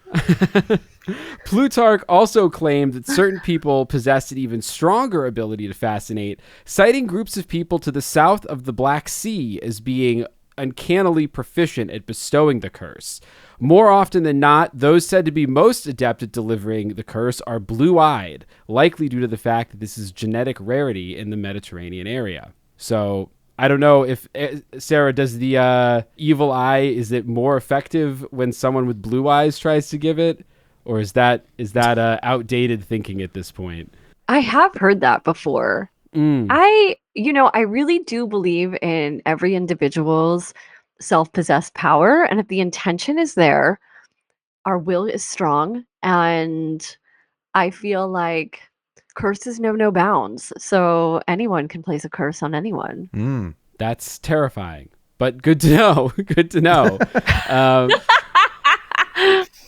Plutarch also claimed that certain people possessed an even stronger ability to fascinate, citing groups of people to the south of the Black Sea as being uncannily proficient at bestowing the curse. More often than not, those said to be most adept at delivering the curse are blue-eyed, likely due to the fact that this is genetic rarity in the Mediterranean area. So I don't know if, Sarah, does the evil eye, is it more effective when someone with blue eyes tries to give it? Or is that outdated thinking at this point? I have heard that before. I really do believe in every individual's self-possessed power. And if the intention is there, our will is strong. And I feel like curses know no bounds. So anyone can place a curse on anyone. That's terrifying, but good to know. Good to know.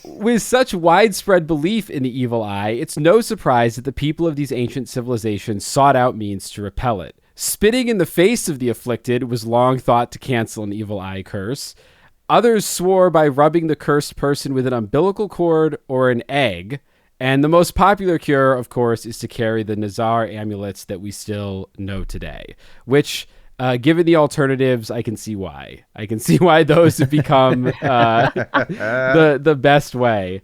With such widespread belief in the evil eye, it's no surprise that the people of these ancient civilizations sought out means to repel it. Spitting in the face of the afflicted was long thought to cancel an evil eye curse. Others swore by rubbing the cursed person with an umbilical cord or an egg. And the most popular cure, of course, is to carry the Nazar amulets that we still know today, which, given the alternatives, I can see why. I can see why those have become the best way.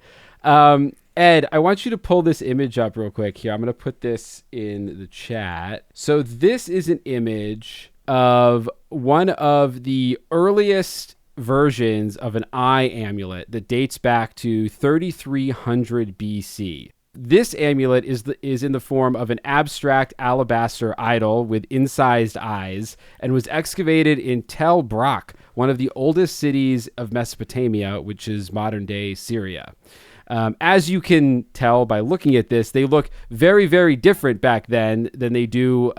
Ed, I want you to pull this image up real quick here. I'm going to put this in the chat. So this is an image of one of the earliest versions of an eye amulet that dates back to 3300 BC. This amulet is in the form of an abstract alabaster idol with incised eyes and was excavated in Tel Brak, one of the oldest cities of Mesopotamia, which is modern-day Syria. As you can tell by looking at this, they look very, very different back then than they do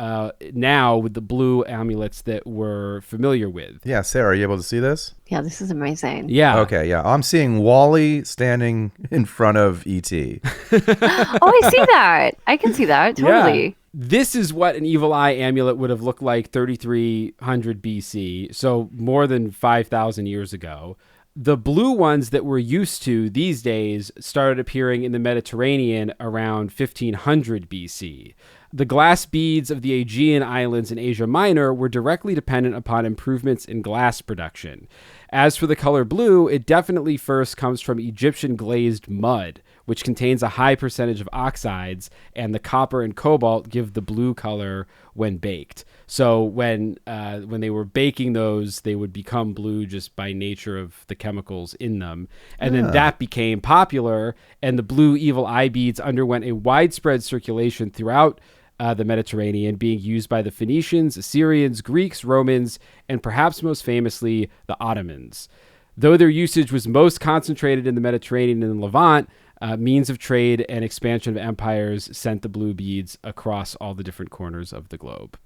now with the blue amulets that we're familiar with. Yeah, Sarah, are you able to see this? Yeah, this is amazing. Yeah. Okay, yeah. I'm seeing Wally standing in front of E.T. Oh, I see that. I can see that. Totally. Yeah. This is what an evil eye amulet would have looked like 3300 BC, so more than 5,000 years ago. The blue ones that we're used to these days started appearing in the Mediterranean around 1500 BC. The glass beads of the Aegean Islands in Asia Minor were directly dependent upon improvements in glass production. As for the color blue, it definitely first comes from Egyptian glazed mud, which contains a high percentage of oxides, and the copper and cobalt give the blue color when baked. So when they were baking those, they would become blue just by nature of the chemicals in them. And then that became popular, and the blue evil eye beads underwent a widespread circulation throughout the Mediterranean, being used by the Phoenicians, Assyrians, Greeks, Romans, and perhaps most famously, the Ottomans. Though their usage was most concentrated in the Mediterranean and Levant, means of trade and expansion of empires sent the blue beads across all the different corners of the globe.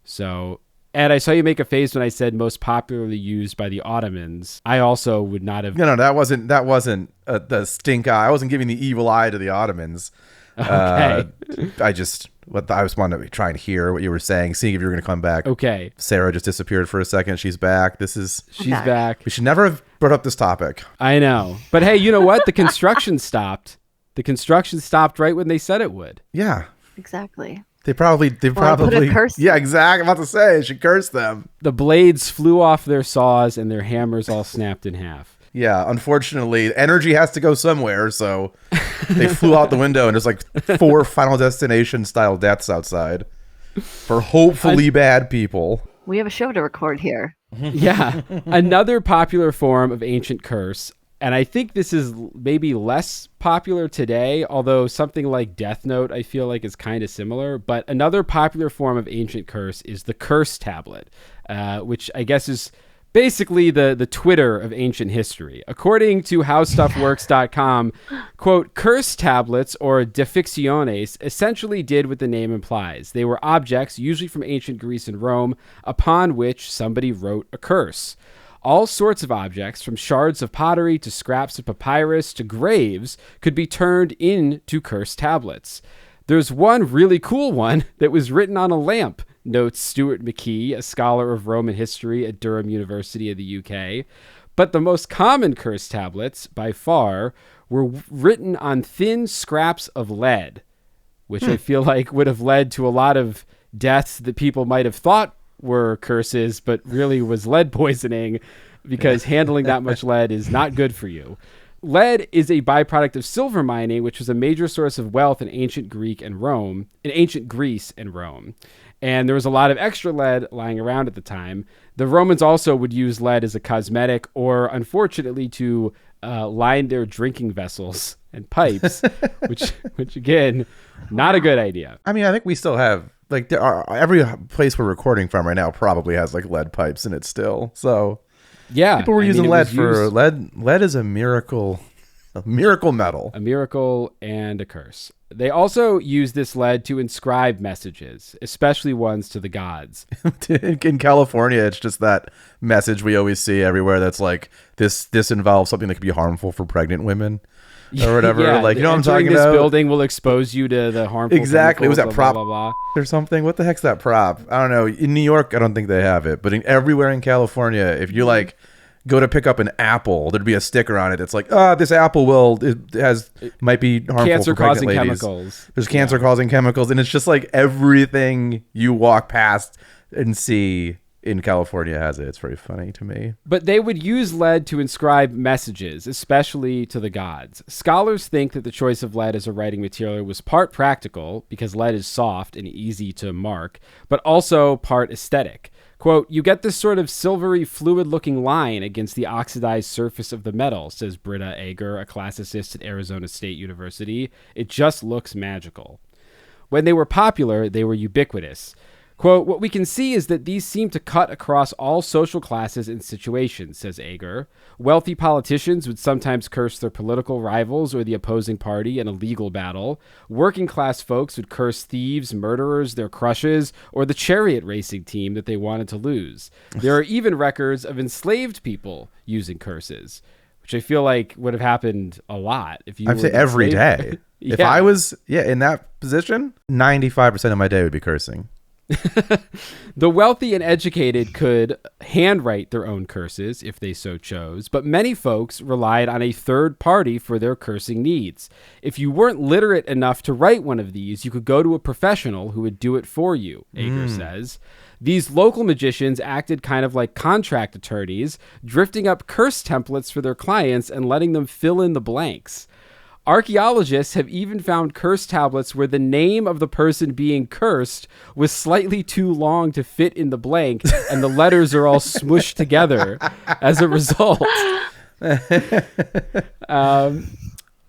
So, Ed, I saw you make a face when I said most popularly used by the Ottomans. I also would not have... No, that wasn't the stink eye. I wasn't giving the evil eye to the Ottomans. Okay. I just wanted to try and hear what you were saying, seeing if you were going to come back. Okay. Sarah just disappeared for a second. She's back. She's back. We should never have brought up this topic. I know. But hey, you know what? The construction stopped. The construction stopped right when they said it would. Yeah. Exactly. They probably put a curse. Yeah, exactly. I'm about to say she cursed them. The blades flew off their saws and their hammers all snapped in half. Yeah, unfortunately, energy has to go somewhere, so they flew out the window and there's like 4 Final Destination style deaths outside for hopefully bad people. We have a show to record here. Yeah. Another popular form of ancient curse, and I think this is maybe less popular today, although something like Death Note I feel like is kind of similar, but another popular form of ancient curse is the curse tablet, which I guess is basically the Twitter of ancient history. According to howstuffworks.com, quote, curse tablets or deficciones essentially did what the name implies. They were objects, usually from ancient Greece and Rome, upon which somebody wrote a curse. All sorts of objects, from shards of pottery to scraps of papyrus to graves, could be turned into curse tablets. There's one really cool one that was written on a lamp, notes Stuart McKee, a scholar of Roman history at Durham University of the UK. But the most common curse tablets, by far, were written on thin scraps of lead, which I feel like would have led to a lot of deaths that people might have thought were curses, but really was lead poisoning, because handling that much lead is not good for you. Lead is a byproduct of silver mining, which was a major source of wealth in ancient Greece and Rome. And there was a lot of extra lead lying around at the time. The Romans also would use lead as a cosmetic, or unfortunately to line their drinking vessels and pipes, which again, not a good idea. I mean, I think we still have, like, there are, every place we're recording from right now probably has like lead pipes in it still. So yeah, people were using lead for lead. Lead is a miracle metal. A miracle and a curse. They also use this lead to inscribe messages, especially ones to the gods. In California, it's just that message we always see everywhere that's like, this involves something that could be harmful for pregnant women or whatever. Yeah, like, you know what I'm talking this about? This building will expose you to the harmful exactly. Was that blah, prop blah, blah, blah. or something? What the heck's that prop? I don't know. In New York, I don't think they have it. But everywhere in California, if you like go to pick up an apple, there'd be a sticker on it that's like, this apple might be harmful cancer for pregnant causing ladies. chemicals. There's cancer causing chemicals, and it's just like everything you walk past and see in California has it. It's very funny to me. But they would use lead to inscribe messages, especially to the gods. Scholars think that the choice of lead as a writing material was part practical, because lead is soft and easy to mark, but also part aesthetic. Quote, you get this sort of silvery, fluid-looking line against the oxidized surface of the metal, says Britta Ager, a classicist at Arizona State University. It just looks magical. When they were popular, they were ubiquitous. Quote, what we can see is that these seem to cut across all social classes and situations, says Ager. Wealthy politicians would sometimes curse their political rivals or the opposing party in a legal battle. Working class folks would curse thieves, murderers, their crushes, or the chariot racing team that they wanted to lose. There are even records of enslaved people using curses, which I feel like would have happened a lot. If you I'd say every day. Yeah. If I was in that position, 95% of my day would be cursing. The wealthy and educated could handwrite their own curses if they so chose, but many folks relied on a third party for their cursing needs. If you weren't literate enough to write one of these, you could go to a professional who would do it for you, Ager says. These local magicians acted kind of like contract attorneys, drifting up curse templates for their clients and letting them fill in the blanks. Archaeologists have even found curse tablets where the name of the person being cursed was slightly too long to fit in the blank, and the letters are all smushed together as a result.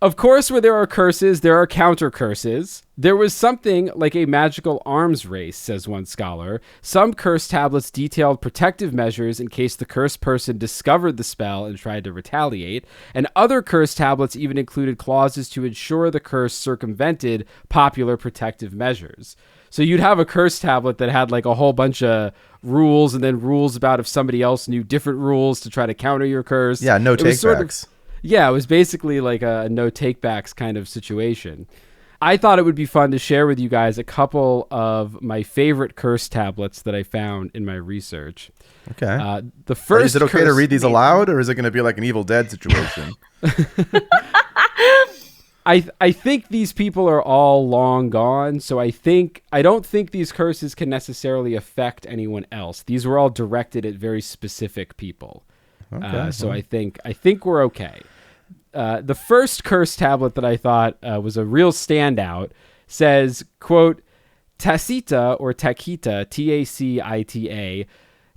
Of course, where there are curses, there are counter curses. There was something like a magical arms race, says one scholar. Some curse tablets detailed protective measures in case the cursed person discovered the spell and tried to retaliate. And other curse tablets even included clauses to ensure the curse circumvented popular protective measures. So you'd have a curse tablet that had like a whole bunch of rules and then rules about if somebody else knew different rules to try to counter your curse. Yeah, no takebacks. Yeah, it was basically like a no takebacks kind of situation. I thought it would be fun to share with you guys a couple of my favorite curse tablets that I found in my research. Okay. The first. Is it okay to read these aloud, or is it going to be like an Evil Dead situation? I think these people are all long gone, so I don't think these curses can necessarily affect anyone else. These were all directed at very specific people. Okay. So I think we're okay. The first curse tablet that I thought was a real standout says, quote, Tacita or Tacita, Tacita,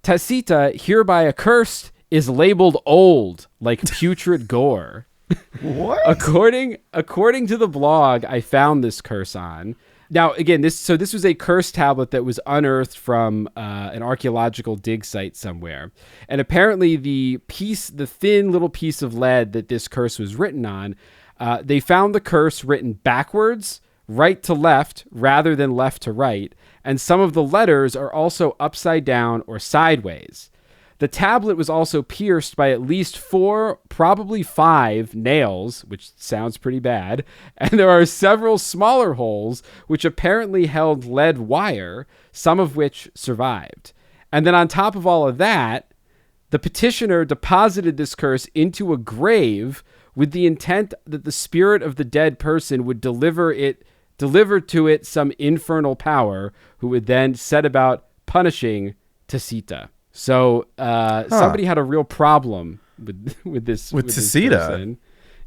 Tacita, hereby accursed, is labeled old, like putrid gore. What? According to the blog I found this curse on. Now, again, this was a curse tablet that was unearthed from an archaeological dig site somewhere. And apparently the thin little piece of lead that this curse was written on, they found the curse written backwards, right to left, rather than left to right. And some of the letters are also upside down or sideways. The tablet was also pierced by at least 4, probably 5 nails, which sounds pretty bad, and there are several smaller holes which apparently held lead wire, some of which survived. And then on top of all of that, the petitioner deposited this curse into a grave with the intent that the spirit of the dead person would deliver to it some infernal power, who would then set about punishing Tacita. So somebody had a real problem with this Tacita.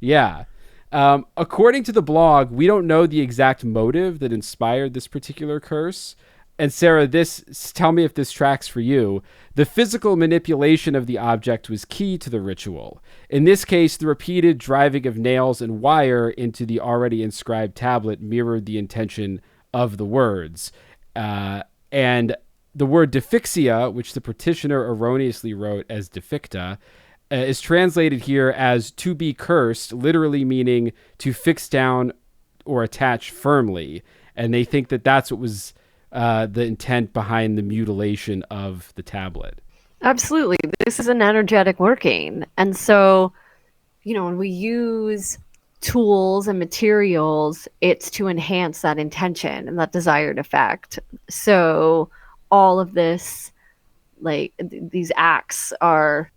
Yeah. According to the blog, we don't know the exact motive that inspired this particular curse. And Sarah, tell me if this tracks for you. The physical manipulation of the object was key to the ritual. In this case, the repeated driving of nails and wire into the already inscribed tablet mirrored the intention of the words. And the word defixia, which the petitioner erroneously wrote as deficta, is translated here as to be cursed, literally meaning to fix down or attach firmly. And they think that that's what was the intent behind the mutilation of the tablet. Absolutely. This is an energetic working. And so, when we use tools and materials, it's to enhance that intention and that desired effect. So all of this, like these acts are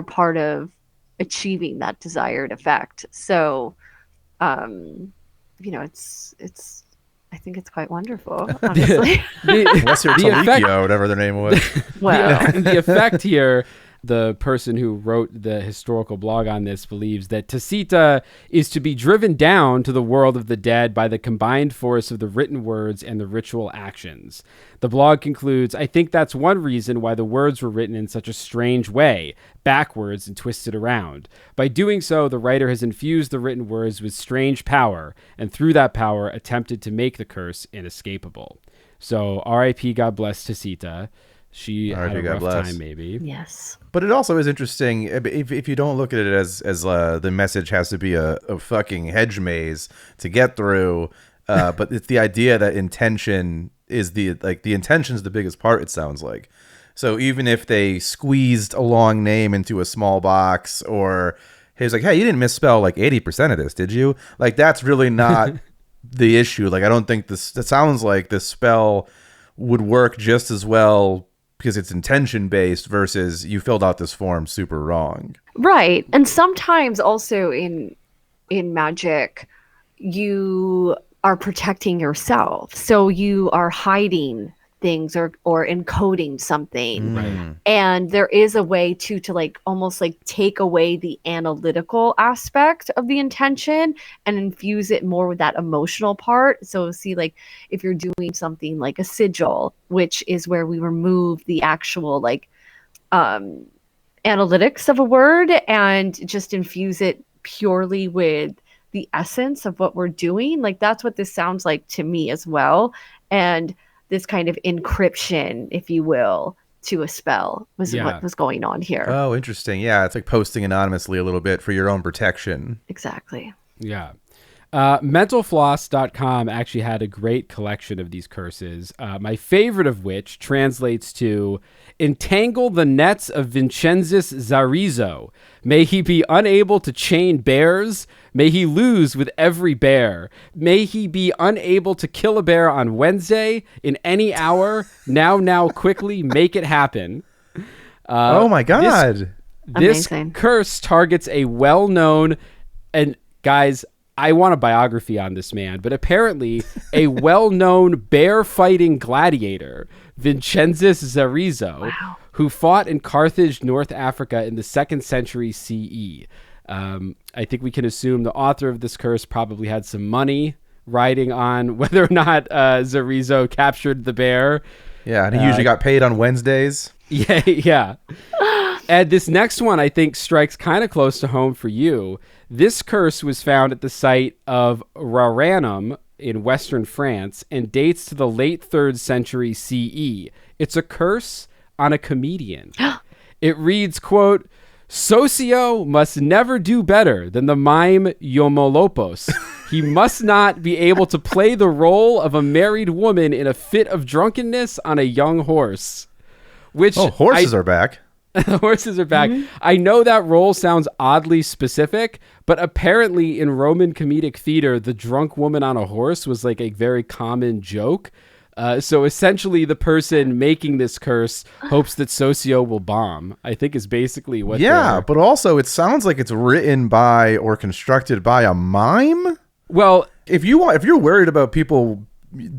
part of achieving that desired effect. So, it's I think it's quite wonderful, honestly. Unless you're Talikio, whatever their name was. Well, the effect here, the person who wrote the historical blog on this believes that Tacita is to be driven down to the world of the dead by the combined force of the written words and the ritual actions. The blog concludes, I think that's one reason why the words were written in such a strange way, backwards and twisted around. By doing so, the writer has infused the written words with strange power, and through that power attempted to make the curse inescapable. So, R.I.P. God bless Tacita. She had a rough time, maybe. Yes. But it also is interesting if you don't look at it as the message has to be a fucking hedge maze to get through. But it's the idea that intention is the intention's the biggest part, it sounds like. So even if they squeezed a long name into a small box, or he was like, hey, you didn't misspell like 80% of this, did you? Like, that's really not the issue. Like, I don't think that sounds like this spell would work just as well because it's intention based versus you filled out this form super wrong. Right. And sometimes also in magic, you are protecting yourself. So you are hiding things or encoding something. Right. And there is a way to like almost like take away the analytical aspect of the intention and infuse it more with that emotional part. So see, like if you're doing something like a sigil, which is where we remove the actual like analytics of a word and just infuse it purely with the essence of what we're doing. Like that's what this sounds like to me as well. And this kind of encryption, if you will, to a spell was what was going on here. Oh, interesting. Yeah, it's like posting anonymously a little bit for your own protection. Exactly. Yeah. Mentalfloss.com actually had a great collection of these curses, my favorite of which translates to entangle the nets of Vincenzus Zarizo. May he be unable to chain bears. May he lose with every bear. May he be unable to kill a bear on Wednesday in any hour. Now, quickly, make it happen. Oh my God. This Amazing. curse targets a well-known, and guys, I want a biography on this man, but apparently a well-known bear-fighting gladiator, Vincenzus Zarizo, who fought in Carthage, North Africa in the 2nd century CE. I think we can assume the author of this curse probably had some money riding on whether or not Zarizo captured the bear. Yeah, and he usually got paid on Wednesdays. Yeah. And this next one, I think, strikes kind of close to home for you. This curse was found at the site of Raranum in western France and dates to the late 3rd century CE. It's a curse on a comedian. It reads, quote, Socio must never do better than the mime Yomolopos. He must not be able to play the role of a married woman in a fit of drunkenness on a young horse. Which horses are back. The horses are back. Mm-hmm. I know that role sounds oddly specific, but apparently in Roman comedic theater, the drunk woman on a horse was like a very common joke. So essentially the person making this curse hopes that Socio will bomb, I think is basically what but also it sounds like it's written by or constructed by a mime. Well, if you're worried about people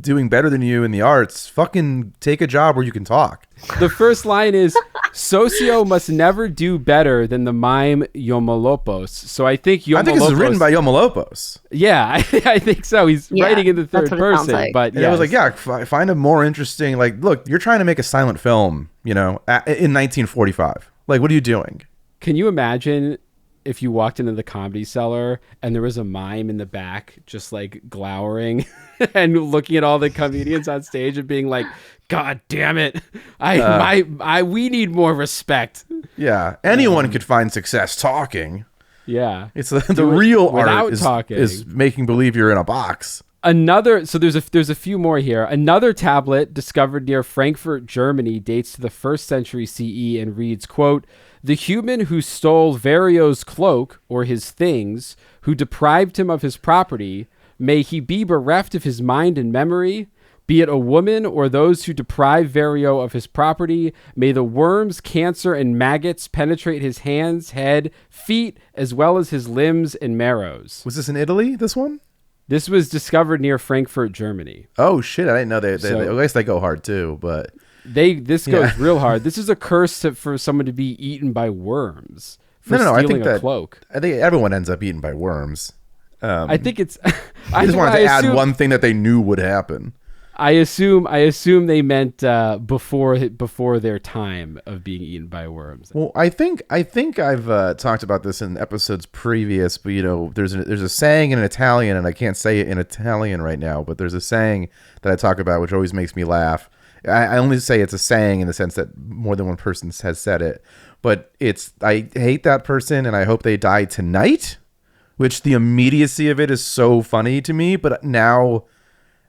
doing better than you in the arts, fucking take a job where you can talk. The first line is, Socio must never do better than the mime Yomolopos. So I think Yomolopos... I think it's written by Yomolopos. Yeah, I think so. He's writing in the third person. Like. But I was like, find a more interesting... Like, look, you're trying to make a silent film, in 1945. Like, what are you doing? Can you imagine if you walked into the Comedy Cellar and there was a mime in the back just like glowering and looking at all the comedians on stage and being like, God damn it, we need more respect. Yeah, anyone could find success talking. Yeah, it's the real art talking. is making believe you're in a box. So there's a few more here. Another tablet discovered near Frankfurt, Germany, dates to the 1st century CE and reads, quote, the human who stole Vario's cloak or his things, who deprived him of his property, may he be bereft of his mind and memory. Be it a woman or those who deprive Vario of his property, may the worms, cancer, and maggots penetrate his hands, head, feet, as well as his limbs and marrows. Was this in Italy, this one? This was discovered near Frankfurt, Germany. Oh, shit. I didn't know they at least they go hard, too, but... This goes real hard. This is a curse for someone to be eaten by worms for stealing a cloak. I think everyone ends up eaten by worms. I think it's... I just wanted to add one thing that they knew would happen. I assume they meant before their time of being eaten by worms. Well, I think I've talked about this in episodes previous, but there's a saying in Italian, and I can't say it in Italian right now, but there's a saying that I talk about which always makes me laugh. I only say it's a saying in the sense that more than one person has said it, but I hate that person and I hope they die tonight, which the immediacy of it is so funny to me, but now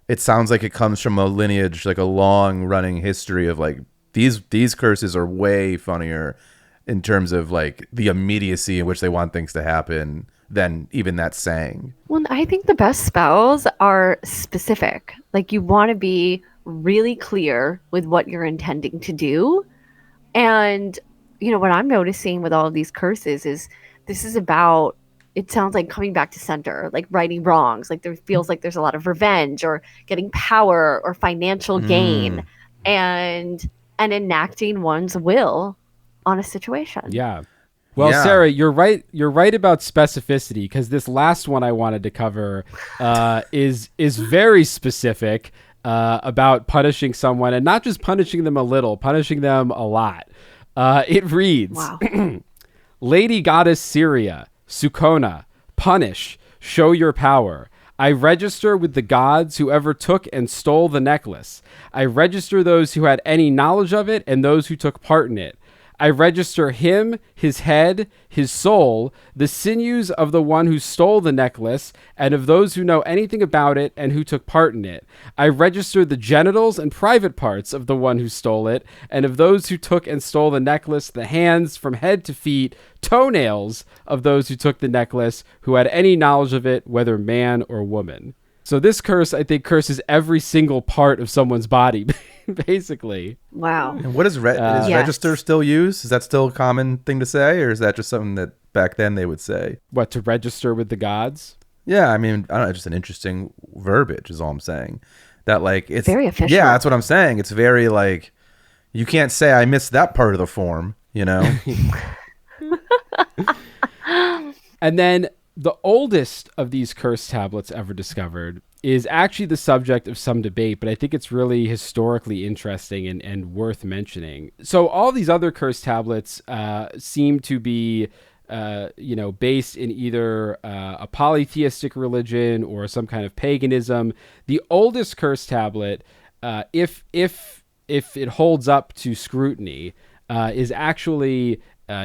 it sounds like it comes from a lineage, like a long running history of like these curses are way funnier in terms of like the immediacy in which they want things to happen than even that saying. Well, I think the best spells are specific. Like you want to be really clear with what you're intending to do. And, what I'm noticing with all of these curses is this is about, it sounds like coming back to center, like righting wrongs. Like there feels like there's a lot of revenge or getting power or financial gain and enacting one's will on a situation. Yeah. Well, Yeah. Sarah, you're right. You're right about specificity, because this last one I wanted to cover is very specific about punishing someone, and not just punishing them a little, punishing them a lot. It reads, Wow. Lady Goddess Syria, Sukona, punish, show your power. I register with the gods whoever took and stole the necklace. I register those who had any knowledge of it and those who took part in it. I register him, his head, his soul, the sinews of the one who stole the necklace, and of those who know anything about it and who took part in it. I register the genitals and private parts of the one who stole it, and of those who took and stole the necklace, the hands from head to feet, toenails of those who took the necklace, who had any knowledge of it, whether man or woman. So this curse, I think, curses every single part of someone's body, basically. Wow. And what is Yes. register still used? Is that still a common thing to say, or is that just something that back then they would say? What, to register with the gods? Yeah, I mean, I don't know, just an interesting verbiage is all I'm saying. That like it's Very official. Yeah, that's what I'm saying. It's very like you can't say I missed that part of the form, you know? And then the oldest of these curse tablets ever discovered is actually the subject of some debate, but I think it's really historically interesting and worth mentioning. So all these other curse tablets seem to be based in either a polytheistic religion or some kind of paganism. The oldest curse tablet, if it holds up to scrutiny, is actually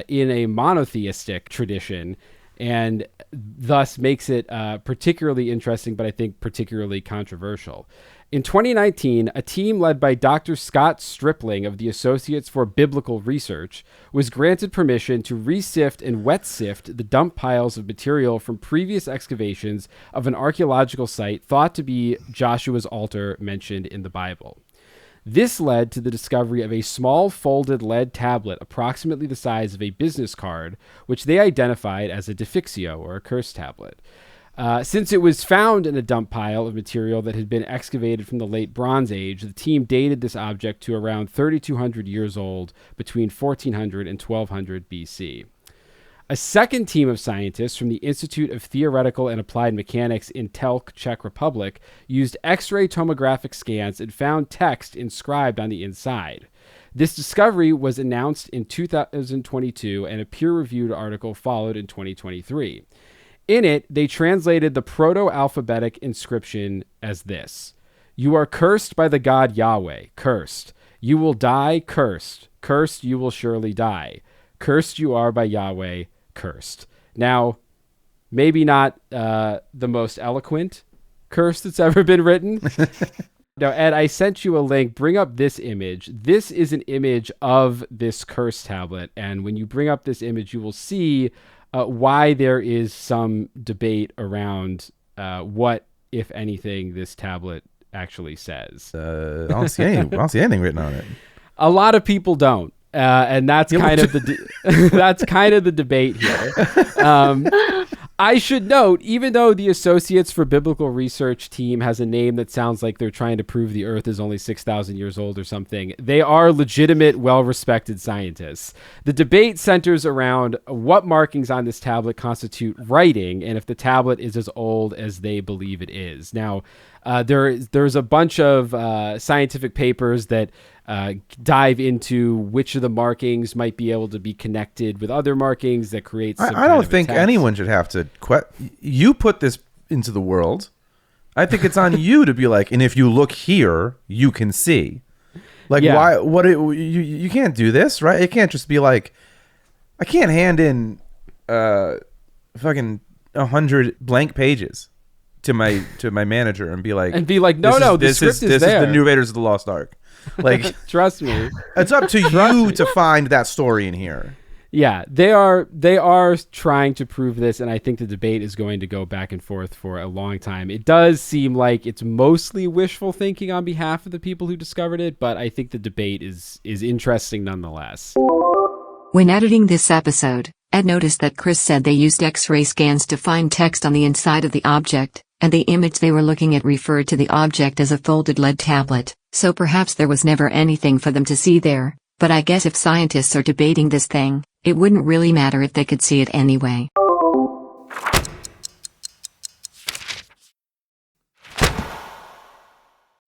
in a monotheistic tradition, and thus makes it particularly interesting, but I think particularly controversial. In 2019, a team led by Dr. Scott Stripling of the Associates for Biblical Research was granted permission to re-sift and wet sift the dump piles of material from previous excavations of an archaeological site thought to be Joshua's altar mentioned in the Bible. This led to the discovery of a small folded lead tablet approximately the size of a business card, which they identified as a defixio, or a curse tablet. Since it was found in a dump pile of material that had been excavated from the late Bronze Age, the team dated this object to around 3,200 years old, between 1400 and 1200 BC. A second team of scientists from the Institute of Theoretical and Applied Mechanics in Telk, Czech Republic, used X-ray tomographic scans and found text inscribed on the inside. This discovery was announced in 2022, and a peer-reviewed article followed in 2023. In it, they translated the proto-alphabetic inscription as this: "You are cursed by the God Yahweh, cursed. You will die, cursed. Cursed you will surely die. Cursed you are by Yahweh, cursed." Now, maybe not the most eloquent curse that's ever been written. Now, Ed, I sent you a link. Bring up this image. This is an image of this curse tablet. And when you bring up this image, you will see why there is some debate around what, if anything, this tablet actually says. I don't see anything written on it. A lot of people don't. And that's kind of the debate here. I should note, even though the Associates for Biblical Research team has a name that sounds like they're trying to prove the Earth is only 6,000 years old or something, they are legitimate, well-respected scientists. The debate centers around what markings on this tablet constitute writing, and if the tablet is as old as they believe it is. Now, there's a bunch of scientific papers that dive into which of the markings might be able to be connected with other markings that create some I don't think anyone should have to you put this into the world. I think it's on you to be like, and if you look here, you can see. Like, Yeah. you can't do this, right? It can't just be like, I can't hand in fucking 100 blank pages to my manager and be like, no, the script is this there. is the New Raiders of the Lost Ark. Like, Trust me. it's up to you to find that story in here. Yeah, they are trying to prove this, and I think the debate is going to go back and forth for a long time. It does seem like it's mostly wishful thinking on behalf of the people who discovered it, but I think the debate is interesting nonetheless. When editing this episode, Ed noticed that Chris said they used X-ray scans to find text on the inside of the object, and the image they were looking at referred to the object as a folded lead tablet, so perhaps there was never anything for them to see there. But I guess if scientists are debating this thing, it wouldn't really matter if they could see it anyway.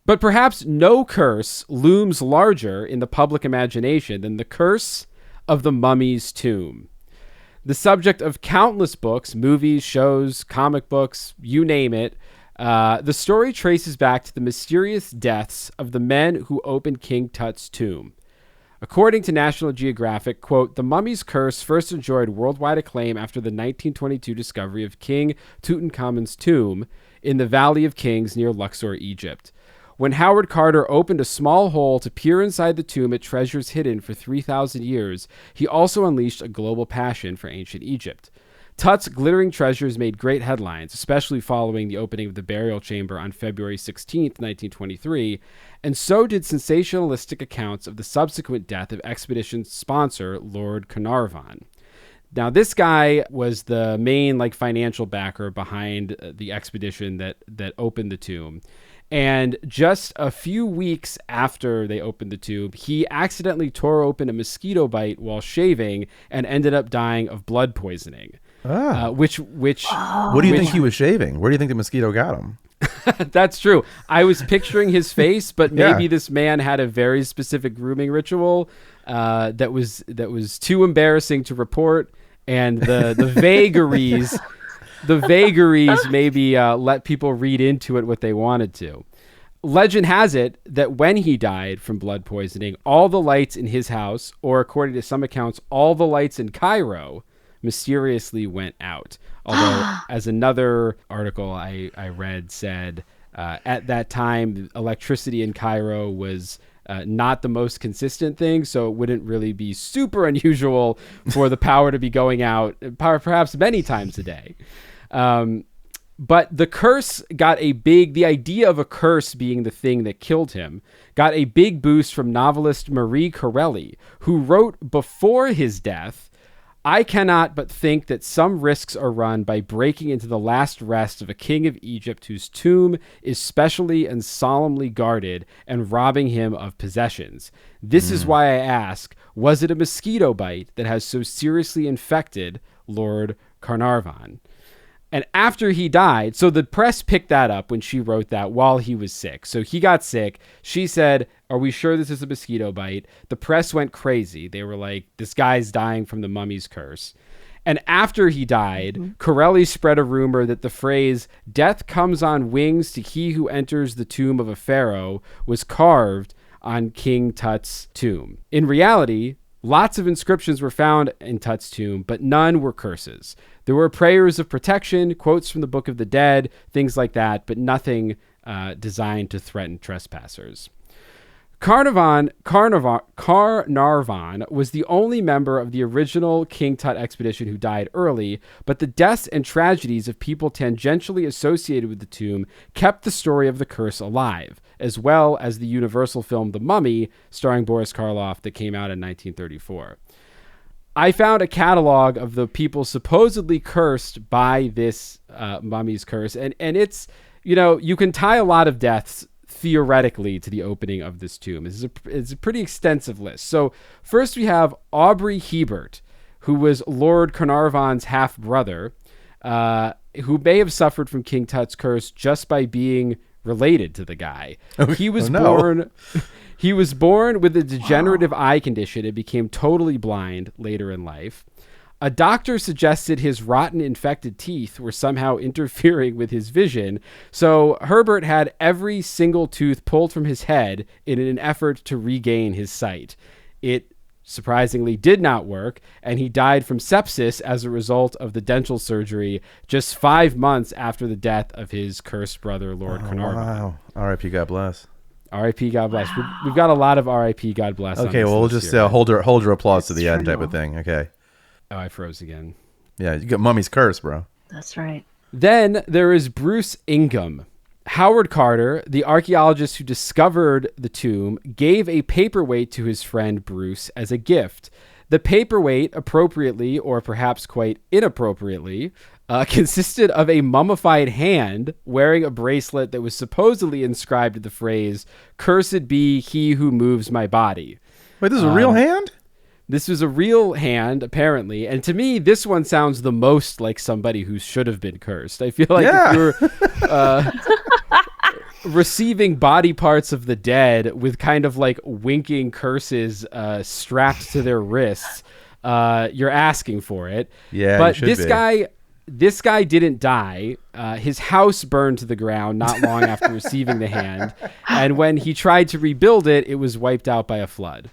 But perhaps no curse looms larger in the public imagination than the curse of the mummy's tomb. The subject of countless books, movies, shows, comic books, you name it, the story traces back to the mysterious deaths of the men who opened King Tut's tomb. According to National Geographic, quote, the mummy's curse first enjoyed worldwide acclaim after the 1922 discovery of King Tutankhamun's tomb in the Valley of Kings near Luxor, Egypt. When Howard Carter opened a small hole to peer inside the tomb at treasures hidden for 3,000 years, he also unleashed a global passion for ancient Egypt. Tut's glittering treasures made great headlines, especially following the opening of the burial chamber on February 16, 1923, and so did sensationalistic accounts of the subsequent death of expedition sponsor Lord Carnarvon. Now, this guy was the main financial backer behind the expedition that opened the tomb. And just a few weeks after they opened the tomb, he accidentally tore open a mosquito bite while shaving and ended up dying of blood poisoning. Which What do you think he was shaving? Where do you think the mosquito got him? That's true. I was picturing his face, but maybe this man had a very specific grooming ritual that was too embarrassing to report, and the vagaries maybe let people read into it what they wanted to. Legend has it that when he died from blood poisoning, all the lights in his house, or according to some accounts, all the lights in Cairo, mysteriously went out. Although, as another article I read said, at that time, electricity in Cairo was not the most consistent thing, so it wouldn't really be super unusual for the power to be going out perhaps many times a day. But the curse got the idea of a curse being the thing that killed him, got a big boost from novelist Marie Corelli, who wrote before his death, I cannot but think that some risks are run by breaking into the last rest of a king of Egypt whose tomb is specially and solemnly guarded and robbing him of possessions. This is why I ask, was it a mosquito bite that has so seriously infected Lord Carnarvon? And after he died, so the press picked that up when she wrote that while he was sick. So he got sick. She said, are we sure this is a mosquito bite? The press went crazy. They were like, this guy's dying from the mummy's curse. And after he died, Corelli spread a rumor that the phrase, death comes on wings to he who enters the tomb of a pharaoh, was carved on King Tut's tomb. In reality, lots of inscriptions were found in Tut's tomb, but none were curses. There were prayers of protection, quotes from the Book of the Dead, things like that, but nothing designed to threaten trespassers. Carnarvon was the only member of the original King Tut expedition who died early, but the deaths and tragedies of people tangentially associated with the tomb kept the story of the curse alive, as well as the Universal film The Mummy, starring Boris Karloff, that came out in 1934. I found a catalog of the people supposedly cursed by this mummy's curse, and it's, you can tie a lot of deaths theoretically to the opening of this tomb. It's a pretty extensive list. So first we have Aubrey Hebert, who was Lord Carnarvon's half-brother, who may have suffered from King Tut's curse just by being related to the guy. He was born... He was born with a degenerative eye condition and became totally blind later in life. A doctor suggested his rotten infected teeth were somehow interfering with his vision, so Herbert had every single tooth pulled from his head in an effort to regain his sight. It surprisingly did not work, and he died from sepsis as a result of the dental surgery just 5 months after the death of his cursed brother, Lord Carnarvon. Wow. R.I.P. God bless. R.I.P. God bless. We've got a lot of R.I.P. God bless. Okay, well, we'll just hold your applause to the end type of thing. Okay. Oh, I froze again. Yeah, you got Mummy's Curse, bro. That's right. Then there is Bruce Ingham. Howard Carter, the archaeologist who discovered the tomb, gave a paperweight to his friend Bruce as a gift. The paperweight, appropriately or perhaps quite inappropriately, consisted of a mummified hand wearing a bracelet that was supposedly inscribed with the phrase, "Cursed be he who moves my body." Wait, this is a real hand? This was a real hand, apparently. And to me, this one sounds the most like somebody who should have been cursed. I feel like if you're receiving body parts of the dead with kind of like winking curses strapped to their wrists, you're asking for it. Yeah, but you should be. This guy didn't die. His house burned to the ground not long after receiving the hand. And when he tried to rebuild it, it was wiped out by a flood.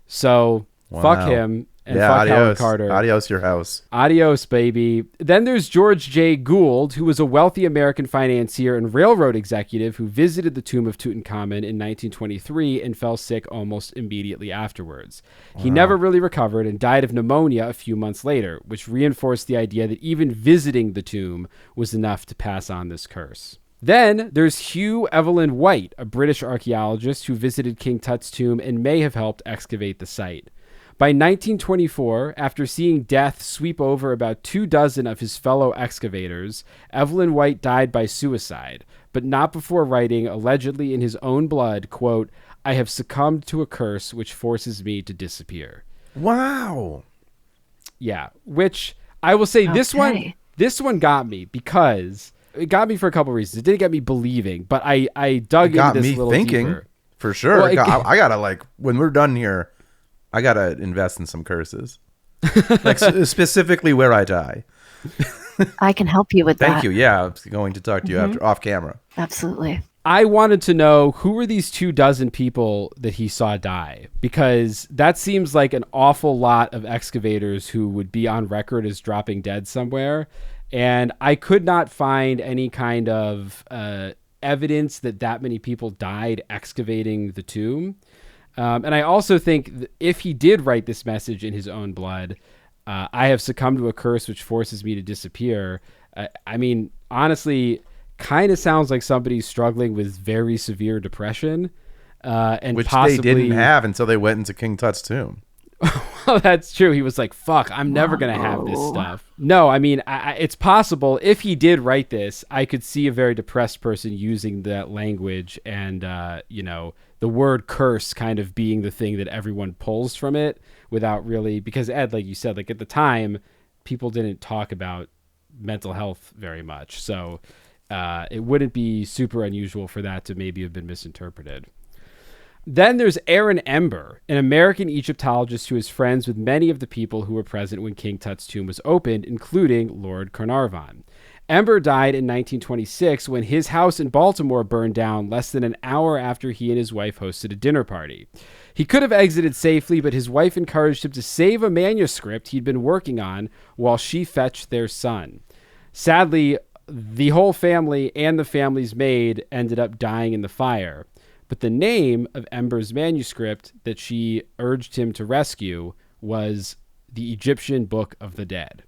So fuck him. And fuck Howard Carter. Adios, your house. Adios, baby. Then there's George J. Gould, who was a wealthy American financier and railroad executive who visited the tomb of Tutankhamun in 1923 and fell sick almost immediately afterwards. He never really recovered and died of pneumonia a few months later, which reinforced the idea that even visiting the tomb was enough to pass on this curse. Then there's Hugh Evelyn White, a British archaeologist who visited King Tut's tomb and may have helped excavate the site. By 1924, after seeing death sweep over about 24 of his fellow excavators, Evelyn White died by suicide, but not before writing, allegedly in his own blood, quote, "I have succumbed to a curse which forces me to disappear." Wow. Yeah, which I will say this one got me because it got me for a couple reasons. It didn't get me believing, but I dug into this a little thinking, deeper. For sure. Well, I gotta like when we're done here, I gotta invest in some curses, like specifically where I die. I can help you with that. Thank you. Yeah, I'm going to talk to you after off camera. Absolutely. I wanted to know who were these 24 people that he saw die, because that seems like an awful lot of excavators who would be on record as dropping dead somewhere. And I could not find any kind of evidence that many people died excavating the tomb. And I also think if he did write this message in his own blood, I have succumbed to a curse which forces me to disappear. I mean, honestly, kind of sounds like somebody struggling with very severe depression. And which possibly, they didn't have until they went into King Tut's tomb. Well, that's true. He was like, fuck, I'm never going to have this stuff. No, I mean, it's possible. If he did write this, I could see a very depressed person using that language and, the word curse kind of being the thing that everyone pulls from it without really, because Ed, like you said, like at the time, people didn't talk about mental health very much. So it wouldn't be super unusual for that to maybe have been misinterpreted. Then there's Aaron Ember, an American Egyptologist who is friends with many of the people who were present when King Tut's tomb was opened, including Lord Carnarvon. Ember died in 1926 when his house in Baltimore burned down less than an hour after he and his wife hosted a dinner party. He could have exited safely, but his wife encouraged him to save a manuscript he'd been working on while she fetched their son. Sadly, the whole family and the family's maid ended up dying in the fire. But the name of Ember's manuscript that she urged him to rescue was the Egyptian Book of the Dead.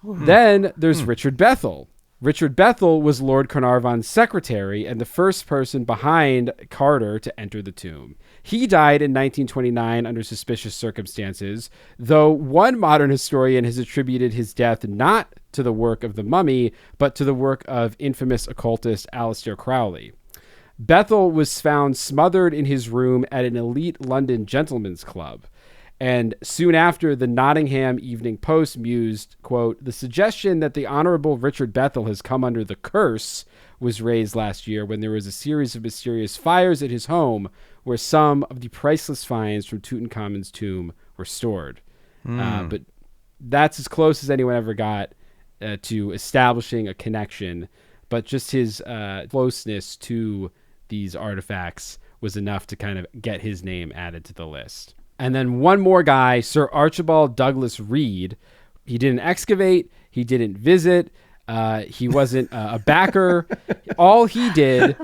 Then there's Richard Bethel. Richard Bethel was Lord Carnarvon's secretary and the first person behind Carter to enter the tomb. He died in 1929 under suspicious circumstances, though one modern historian has attributed his death not to the work of the mummy, but to the work of infamous occultist Aleister Crowley. Bethel was found smothered in his room at an elite London gentleman's club. And soon after, the Nottingham Evening Post mused, quote, "The suggestion that the Honorable Richard Bethel has come under the curse was raised last year when there was a series of mysterious fires at his home where some of the priceless finds from Tutankhamun's tomb were stored." But that's as close as anyone ever got to establishing a connection. But just his closeness to these artifacts was enough to kind of get his name added to the list. And then one more guy, Sir Archibald Douglas Reed. He didn't excavate. He didn't visit. He wasn't a backer. All he did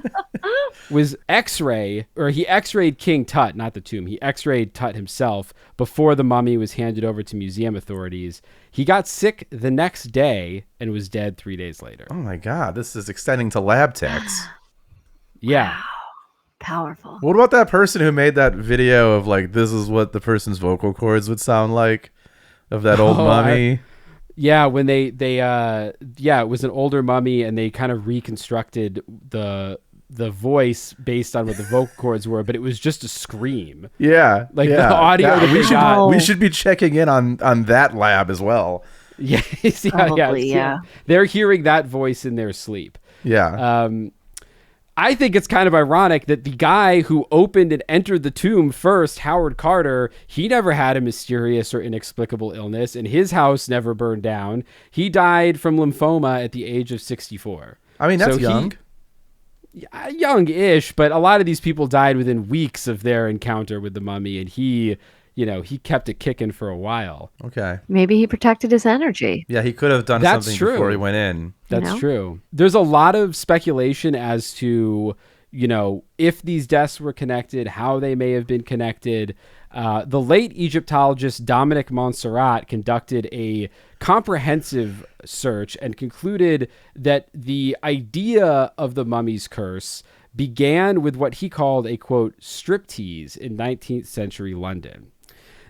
was he X-rayed King Tut, not the tomb. He X-rayed Tut himself before the mummy was handed over to museum authorities. He got sick the next day and was dead 3 days later. Oh my God, this is extending to lab techs. Yeah. Wow. Powerful. What about that person who made that video of like, this is what the person's vocal cords would sound like of that old mummy? Yeah, when it was an older mummy and they kind of reconstructed the voice based on what the vocal cords were, but it was just a scream. Yeah. Like the audio we should be checking in on that lab as well. Yeah, Probably, yeah. They're hearing that voice in their sleep. Yeah. I think it's kind of ironic that the guy who opened and entered the tomb first, Howard Carter, he never had a mysterious or inexplicable illness, and his house never burned down. He died from lymphoma at the age of 64. I mean, that's young. Young-ish, but a lot of these people died within weeks of their encounter with the mummy, and he kept it kicking for a while. Okay. Maybe he protected his energy. Yeah, he could have done something before he went in. That's true. There's a lot of speculation as to, if these deaths were connected, how they may have been connected. The late Egyptologist Dominic Montserrat conducted a comprehensive search and concluded that the idea of the mummy's curse began with what he called a, quote, striptease in 19th century London.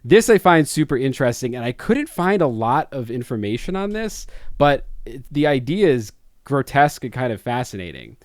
This I find super interesting, and I couldn't find a lot of information on this, but the idea is grotesque and kind of fascinating.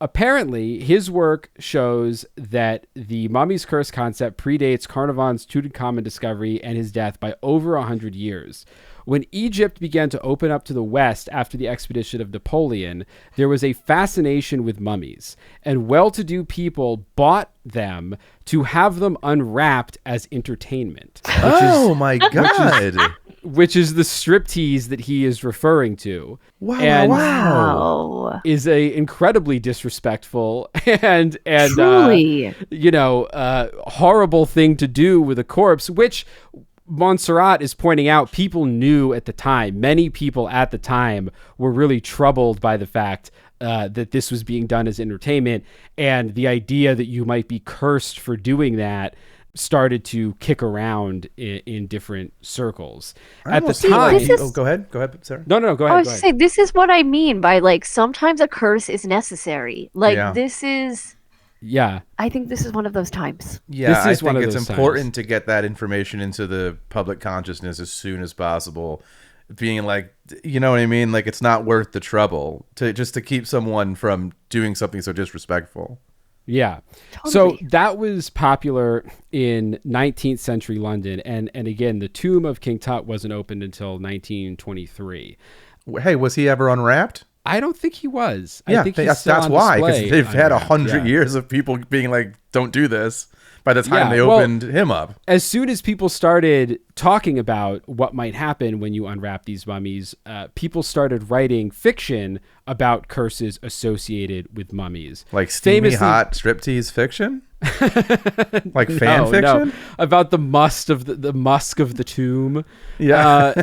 Apparently, his work shows that the mummy's curse concept predates Carnarvon's Tutankhamun discovery and his death by over 100 years. When Egypt began to open up to the West after the expedition of Napoleon, there was a fascination with mummies, and well-to-do people bought them to have them unwrapped as entertainment. My God. Which is the striptease that he is referring to. Wow. Is a incredibly disrespectful and truly, horrible thing to do with a corpse, which Montserrat is pointing out people knew at the time. Many people at the time were really troubled by the fact that this was being done as entertainment, and the idea that you might be cursed for doing that started to kick around in different circles. At the time... Go ahead, Sarah. No, go ahead. I was just saying, this is what I mean by, like, sometimes a curse is necessary. Like, this is... Yeah. I think this is one of those times. Yeah, I think it's important to get that information into the public consciousness as soon as possible. Being like, you know what I mean? Like, it's not worth the trouble to keep someone from doing something so disrespectful. Yeah. Totally. So that was popular in 19th century London. And again, the tomb of King Tut wasn't opened until 1923. Hey, was he ever unwrapped? I don't think he was. Yeah, I think that's why, because they've had 100 years of people being like, don't do this, by the time they opened him up. As soon as people started talking about what might happen when you unwrap these mummies, people started writing fiction about curses associated with mummies. Like steamy, hot striptease fiction? Like fan fiction? No, about the musk of the tomb. Yeah.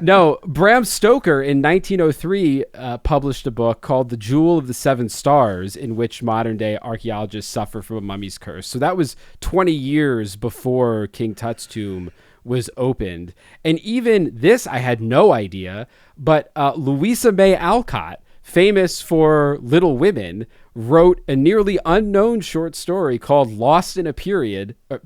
No, Bram Stoker in 1903 published a book called The Jewel of the Seven Stars, in which modern day archaeologists suffer from a mummy's curse. So that was 20 years before King Tut's tomb was opened. And even this, I had no idea, but Louisa May Alcott, famous for Little Women, wrote a nearly unknown short story called Lost in a Pyramid, or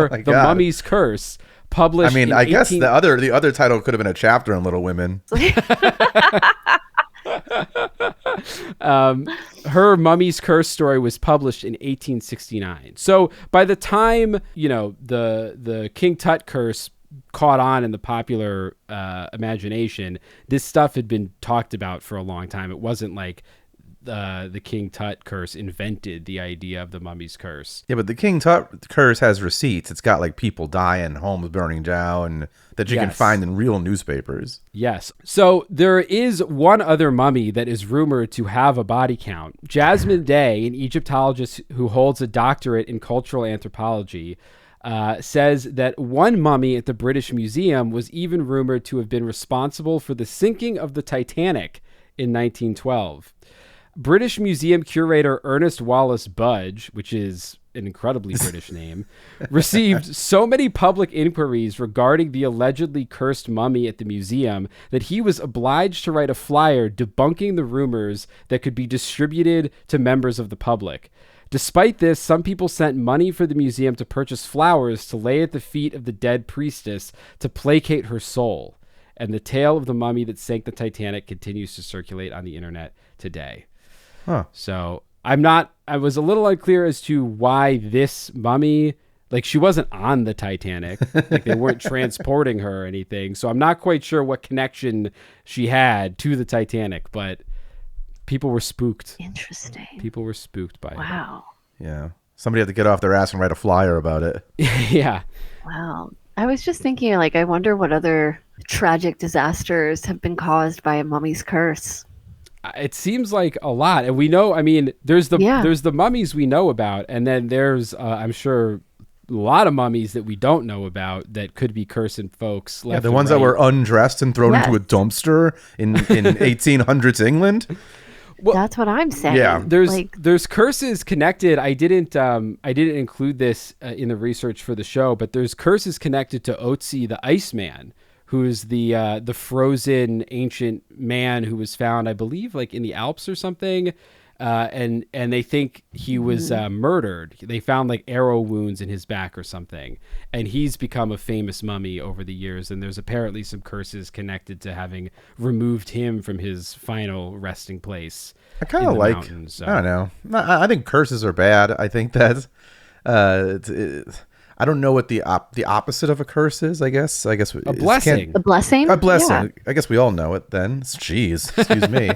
The Mummy's Curse, published I guess the other title could have been a chapter on Little Women. Her Mummy's Curse story was published in 1869. So by the time, the King Tut curse caught on in the popular imagination, this stuff had been talked about for a long time. It wasn't like the King Tut curse invented the idea of the mummy's curse. Yeah, but the King Tut curse has receipts. It's got like people dying, homes burning down, that you can find in real newspapers. Yes. So there is one other mummy that is rumored to have a body count. Jasmine Day, an Egyptologist who holds a doctorate in cultural anthropology, says that one mummy at the British Museum was even rumored to have been responsible for the sinking of the Titanic in 1912. British Museum curator Ernest Wallace Budge, which is an incredibly British name, received so many public inquiries regarding the allegedly cursed mummy at the museum that he was obliged to write a flyer debunking the rumors that could be distributed to members of the public. Despite this, some people sent money for the museum to purchase flowers to lay at the feet of the dead priestess to placate her soul. And the tale of the mummy that sank the Titanic continues to circulate on the internet today. Huh. So I was a little unclear as to why this mummy, like she wasn't on the Titanic, like they weren't transporting her or anything. So I'm not quite sure what connection she had to the Titanic, but people were spooked. Interesting. People were spooked by it. Wow. Yeah. Somebody had to get off their ass and write a flyer about it. Yeah. Wow. I was just thinking, like, I wonder what other tragic disasters have been caused by a mummy's curse. It seems like a lot. And we know, I mean, there's the mummies we know about. And then there's, I'm sure, a lot of mummies that we don't know about that could be cursing folks. Yeah, the ones that were undressed and thrown into a dumpster in 1800s England. Well, that's what I'm saying. Yeah, there's curses connected. I didn't include this in the research for the show, but there's curses connected to Otzi the Iceman, who's the frozen ancient man who was found, I believe, like in the Alps or something. And they think he was murdered. They found like arrow wounds in his back or something. And he's become a famous mummy over the years. And there's apparently some curses connected to having removed him from his final resting place. I kind of like, mountains, so. I don't know. I think curses are bad. I think that, I don't know what the opposite of a curse is, I guess. A blessing. A blessing? A blessing. Yeah. I guess we all know it then. Jeez, excuse me.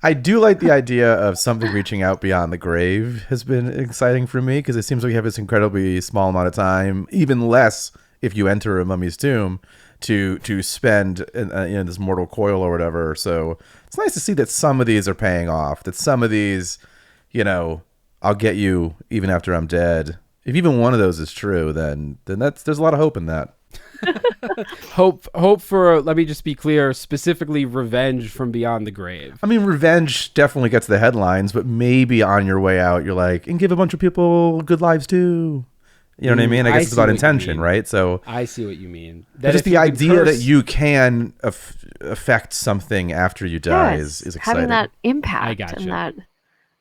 I do like the idea of something reaching out beyond the grave has been exciting for me because it seems like you have this incredibly small amount of time, even less if you enter a mummy's tomb, to spend in this mortal coil or whatever. So it's nice to see that some of these are paying off, that some of these, I'll get you even after I'm dead. If even one of those is true, then there's a lot of hope in that. Hope for, let me just be clear, specifically revenge from beyond the grave. I mean, revenge definitely gets the headlines, but maybe on your way out, you're like, and give a bunch of people good lives too. You know what I mean? I guess it's about intention, right? So I see what you mean. That just the idea that you can affect something after you die is exciting. Having that impact I gotcha. And that,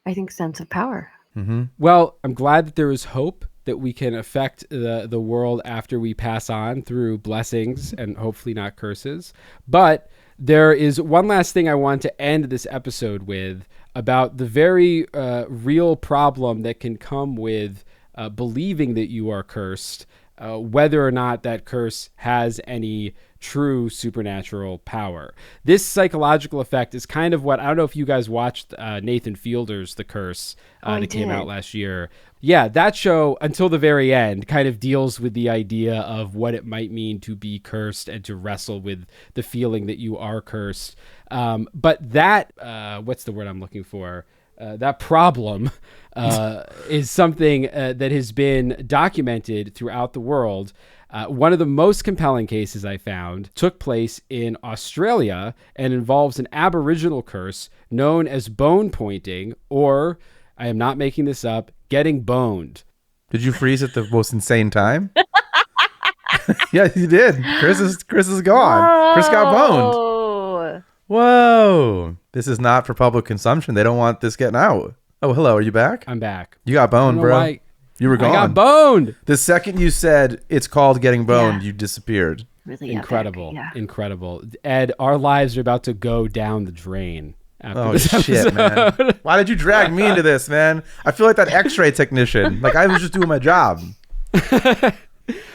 I think, sense of power. Mm-hmm. Well, I'm glad that there is hope that we can affect the world after we pass on through blessings and hopefully not curses. But there is one last thing I want to end this episode with about the very real problem that can come with believing that you are cursed, whether or not that curse has any true supernatural power. This psychological effect is kind of what, I don't know if you guys watched Nathan Fielder's The Curse that came out last year. Yeah, that show, until the very end, kind of deals with the idea of what it might mean to be cursed and to wrestle with the feeling that you are cursed. But that, what's the word I'm looking for? That problem is something that has been documented throughout the world. One of the most compelling cases I found took place in Australia and involves an Aboriginal curse known as bone pointing, or, I am not making this up, getting boned. Did you freeze at the most insane time? Yeah, you did. Chris is gone. Whoa. Chris got boned. Whoa. This is not for public consumption. They don't want this getting out. Oh, hello. Are you back? I'm back. You got boned, bro. You were gone. I got boned. The second you said it's called getting boned, you disappeared. Really incredible. Yeah. Incredible. Ed, our lives are about to go down the drain. Oh, shit, man. Why did you drag me into this, man? I feel like that x-ray technician. Like, I was just doing my job.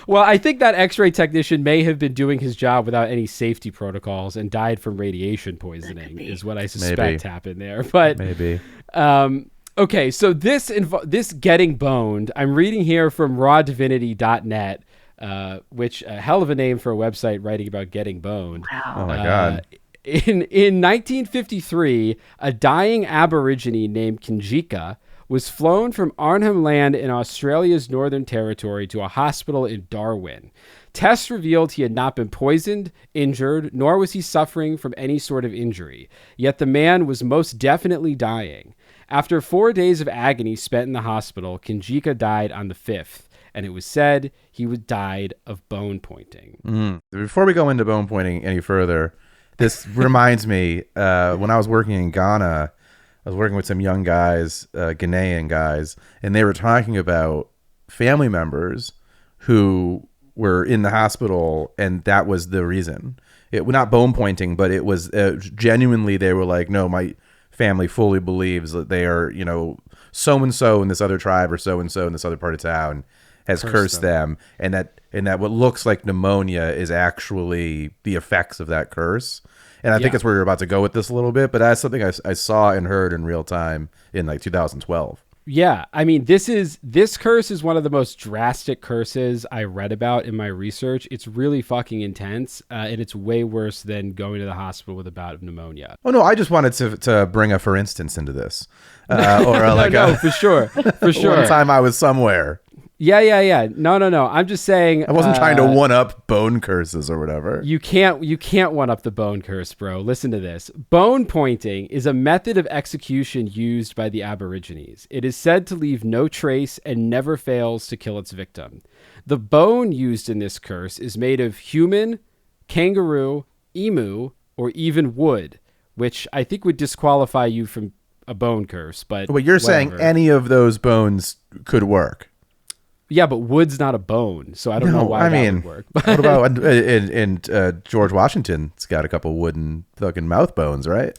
Well, I think that x-ray technician may have been doing his job without any safety protocols and died from radiation poisoning is what I suspect happened there. But maybe. Okay, so this getting boned, I'm reading here from rawdivinity.net, which a hell of a name for a website writing about getting boned. Wow. Oh, my God. In 1953, a dying Aborigine named Kinjika was flown from Arnhem Land in Australia's Northern Territory to a hospital in Darwin. Tests revealed he had not been poisoned, injured, nor was he suffering from any sort of injury. Yet the man was most definitely dying. After 4 days of agony spent in the hospital, Kinjika died on the 5th, and it was said he died of bone pointing. Before we go into bone pointing any further, this reminds me, when I was working in Ghana, I was working with some young guys, Ghanaian guys, and they were talking about family members who were in the hospital, and that was the reason. It was not bone pointing, but it was genuinely, they were like, no, my family fully believes that they are, so-and-so in this other tribe or so-and-so in this other part of town has cursed them. And that what looks like pneumonia is actually the effects of that curse. And I think that's where you're about to go with this a little bit, but that's something I saw and heard in real time in like 2012. Yeah, I mean, this curse is one of the most drastic curses I read about in my research. It's really fucking intense, and it's way worse than going to the hospital with a bout of pneumonia. Oh no, I just wanted to bring a for instance into this, or for sure. One time I was somewhere. Yeah. No. I'm just saying. I wasn't trying to one up bone curses or whatever. You can't one up the bone curse, bro. Listen to this. Bone pointing is a method of execution used by the Aborigines. It is said to leave no trace and never fails to kill its victim. The bone used in this curse is made of human, kangaroo, emu, or even wood, which I think would disqualify you from a bone curse. But you're saying any of those bones could work. Yeah, but wood's not a bone, so I don't know why that would work. What about in George Washington? It's got a couple wooden fucking mouth bones, right?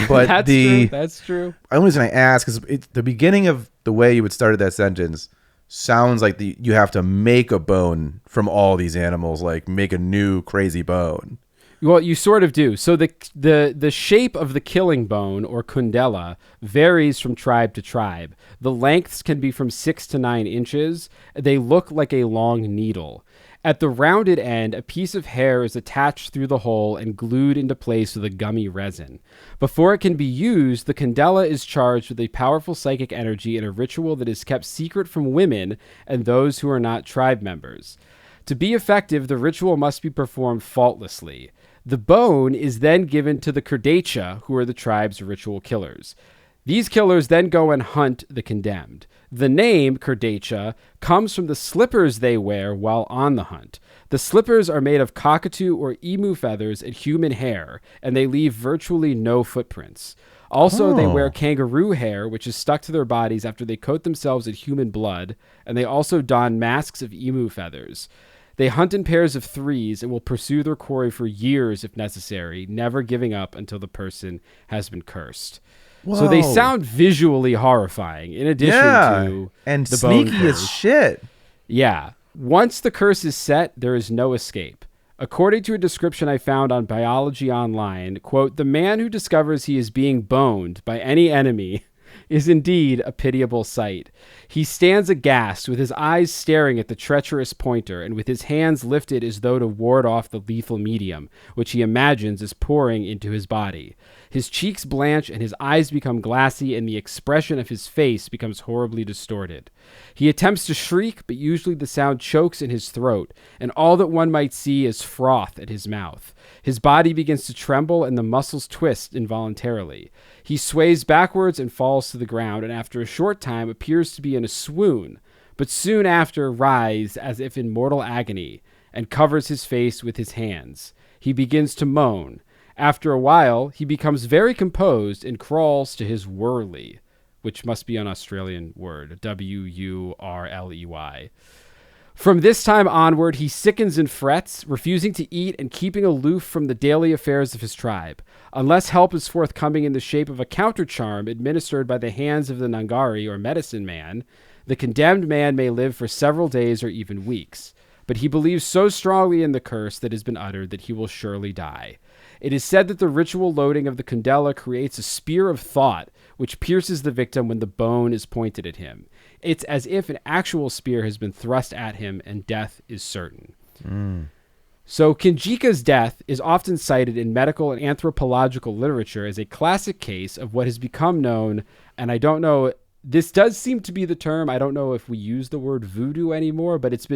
But that's true. The only reason I ask is the beginning of the way you would start that sentence sounds like you have to make a bone from all these animals, like make a new crazy bone. Well, you sort of do. So the shape of the killing bone, or kundela, varies from tribe to tribe. The lengths can be from 6 to 9 inches. They look like a long needle. At the rounded end, a piece of hair is attached through the hole and glued into place with a gummy resin. Before it can be used, the kundela is charged with a powerful psychic energy in a ritual that is kept secret from women and those who are not tribe members. To be effective, the ritual must be performed faultlessly. The bone is then given to the Kurdacha, who are the tribe's ritual killers. These killers then go and hunt the condemned. The name Kurdacha comes from the slippers they wear while on the hunt. The slippers are made of cockatoo or emu feathers and human hair, and they leave virtually no footprints. Also, they wear kangaroo hair, which is stuck to their bodies after they coat themselves in human blood, and they also don masks of emu feathers. They hunt in pairs of 3s and will pursue their quarry for years if necessary, never giving up until the person has been cursed. Whoa. So they sound visually horrifying, in addition to and the bone sneaky curse. as shit. Yeah. Once the curse is set, there is no escape. According to a description I found on Biology Online, quote, "The man who discovers he is being boned by any enemy is indeed a pitiable sight. He stands aghast, with his eyes staring at the treacherous pointer, and with his hands lifted as though to ward off the lethal medium, which he imagines is pouring into his body. His cheeks blanch, and his eyes become glassy, and the expression of his face becomes horribly distorted. He attempts to shriek, but usually the sound chokes in his throat, and all that one might see is froth at his mouth. His body begins to tremble, and the muscles twist involuntarily. He sways backwards and falls to the ground, and after a short time appears to be in a swoon, but soon after rise as if in mortal agony, and covers his face with his hands. He begins to moan. After a while, he becomes very composed and crawls to his wurley," which must be an Australian word, Wurley. From this time onward, he sickens and frets, refusing to eat and keeping aloof from the daily affairs of his tribe. Unless help is forthcoming in the shape of a counter-charm administered by the hands of the Nangari or medicine man, the condemned man may live for several days or even weeks. But he believes so strongly in the curse that has been uttered that he will surely die. It is said that the ritual loading of the kundela creates a spear of thought, which pierces the victim when the bone is pointed at him. It's as if an actual spear has been thrust at him and death is certain. So Kinjika's death is often cited in medical and anthropological literature as a classic case of what has become known, and I don't know This does seem to be the term. I don't know if we use the word voodoo anymore, but it's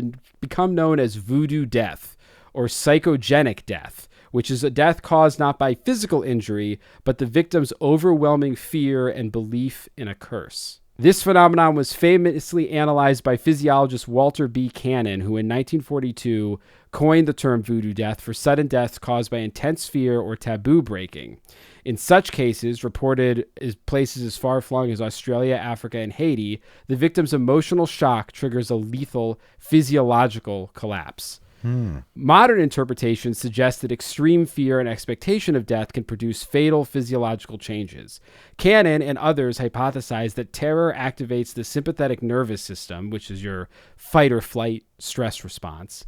become known as voodoo death or psychogenic death, which is a death caused not by physical injury, but the victim's overwhelming fear and belief in a curse. This phenomenon was famously analyzed by physiologist Walter B. Cannon, who in 1942 coined the term voodoo death for sudden deaths caused by intense fear or taboo breaking. In such cases, reported in places as far-flung as Australia, Africa, and Haiti, the victim's emotional shock triggers a lethal physiological collapse. Modern interpretations suggest that extreme fear and expectation of death can produce fatal physiological changes. Cannon and others hypothesize that terror activates the sympathetic nervous system, which is your fight or flight stress response,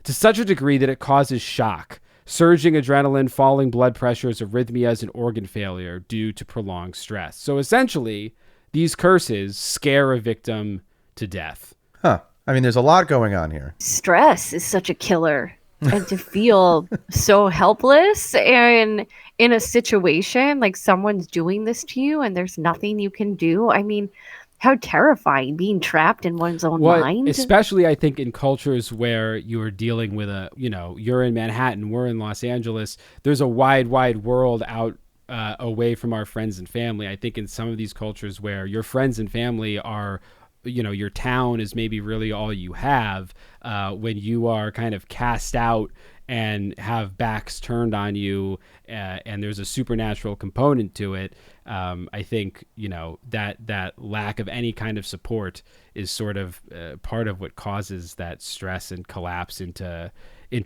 to such a degree that it causes shock, surging adrenaline, falling blood pressures, arrhythmias, and organ failure due to prolonged stress. So essentially, these curses scare a victim to death. Huh. I mean, there's a lot going on here. Stress is such a killer. And to feel so helpless and in a situation like someone's doing this to you and there's nothing you can do. I mean, how terrifying being trapped in one's own mind. Especially, I think, in cultures where you're dealing with you're in Manhattan, we're in Los Angeles. There's a wide world out away from our friends and family. I think in some of these cultures where your friends and family are, your town is maybe really all you have, when you are kind of cast out and have backs turned on you, and there's a supernatural component to it. I think, that lack of any kind of support is sort of part of what causes that stress and collapse into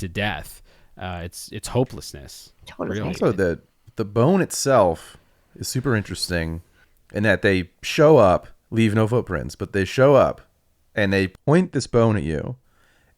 death. It's hopelessness. Totally. Really. Also, the bone itself is super interesting in that they show up, leave no footprints, but they show up and they point this bone at you.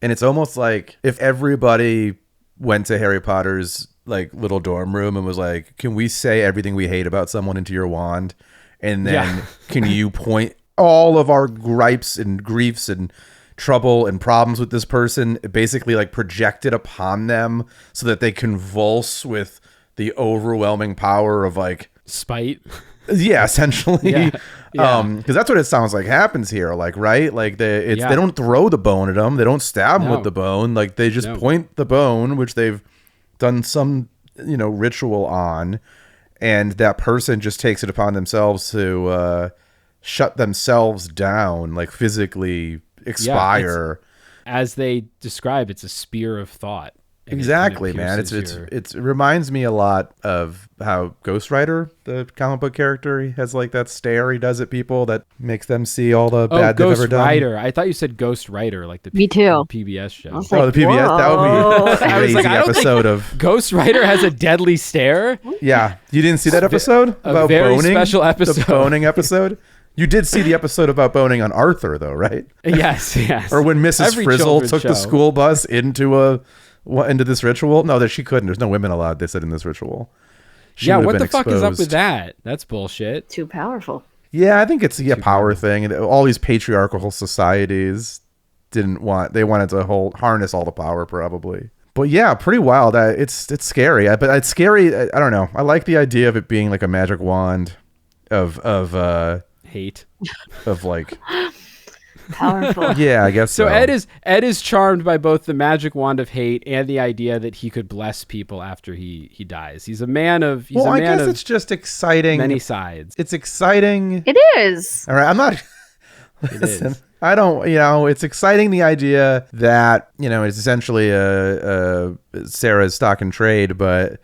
And it's almost like if everybody went to Harry Potter's like little dorm room and was like, can we say everything we hate about someone into your wand? And then can you point all of our gripes and griefs and trouble and problems with this person, basically like project it upon them so that they convulse with the overwhelming power of like spite. Yeah, essentially. Yeah. Because that's what it sounds like happens here. Like, right? Like they don't throw the bone at them. They don't stab them with the bone. Like they just point the bone, which they've done some, ritual on, and that person just takes it upon themselves to shut themselves down, like physically expire. As they describe, it's a spear of thought. Exactly, man. It reminds me a lot of how Ghost Rider, the comic book character, he has like that stare he does at people that makes them see all the bad they've ever done. Ghost Rider. I thought you said Ghost Rider, like the Me too. PBS show. Like, the PBS. That would be a crazy episode of Ghost Rider has a deadly stare. Yeah, you didn't see that episode about very boning? Special episode. The boning episode. You did see the episode about boning on Arthur, though, right? Yes. Or when Mrs. Every Frizzle children's took the show. school bus into this ritual. No, that she couldn't. There's no women allowed, they said, in this ritual. She would have what been the fuck is up exposed. with that? That's bullshit. Too powerful. Yeah, I think it's a power thing. All these patriarchal societies wanted to harness all the power, probably. But yeah, pretty wild. It's scary. But it's scary. I don't know. I like the idea of it being like a magic wand of hate, of like. Powerful. Yeah, I guess so. Ed is charmed by both the magic wand of hate and the idea that he could bless people after he dies. He's a man of I guess it's just exciting. Many sides. It's exciting. It is. All right, I'm not. Listen, I don't. It's exciting the idea that it's essentially Sarah's stock and trade, but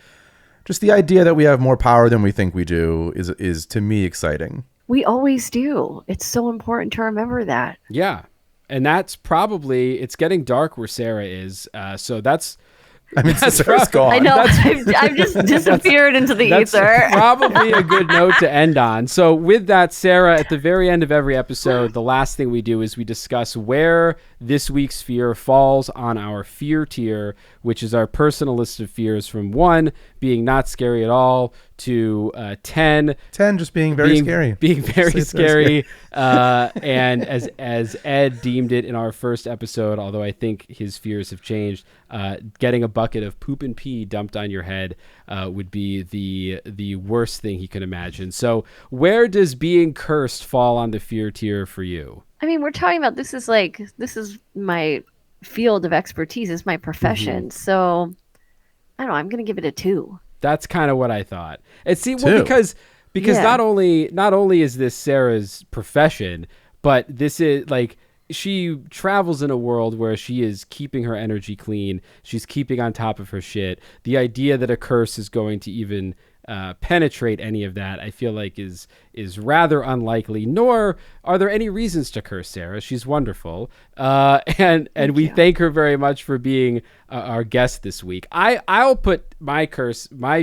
just the idea that we have more power than we think we do is to me exciting. We always do. It's so important to remember that. Yeah. And that's probably, it's getting dark where Sarah is. So that's Sarah's gone. I know. I've just disappeared into the that's ether. Probably a good note to end on. So with that, Sarah, at the very end of every episode, the last thing we do is we discuss where this week's fear falls on our fear tier, which is our personal list of fears from 1 being not scary at all to 10 just being very scary. Being very scary. And as Ed deemed it in our first episode, although I think his fears have changed, getting a bucket of poop and pee dumped on your head would be the worst thing he could imagine. So where does being cursed fall on the fear tier for you? I mean, we're talking about this is my field of expertise, is my profession. So I don't know, I'm going to give it a 2. That's kind of what I thought. And see, well, because not only is this Sarah's profession, but this is like, she travels in a world where she is keeping her energy clean. She's keeping on top of her shit. The idea that a curse is going to even penetrate any of that, I feel like is rather unlikely. Nor are there any reasons to curse Sarah. She's wonderful, and we thank her very much for being our guest this week. I'll put my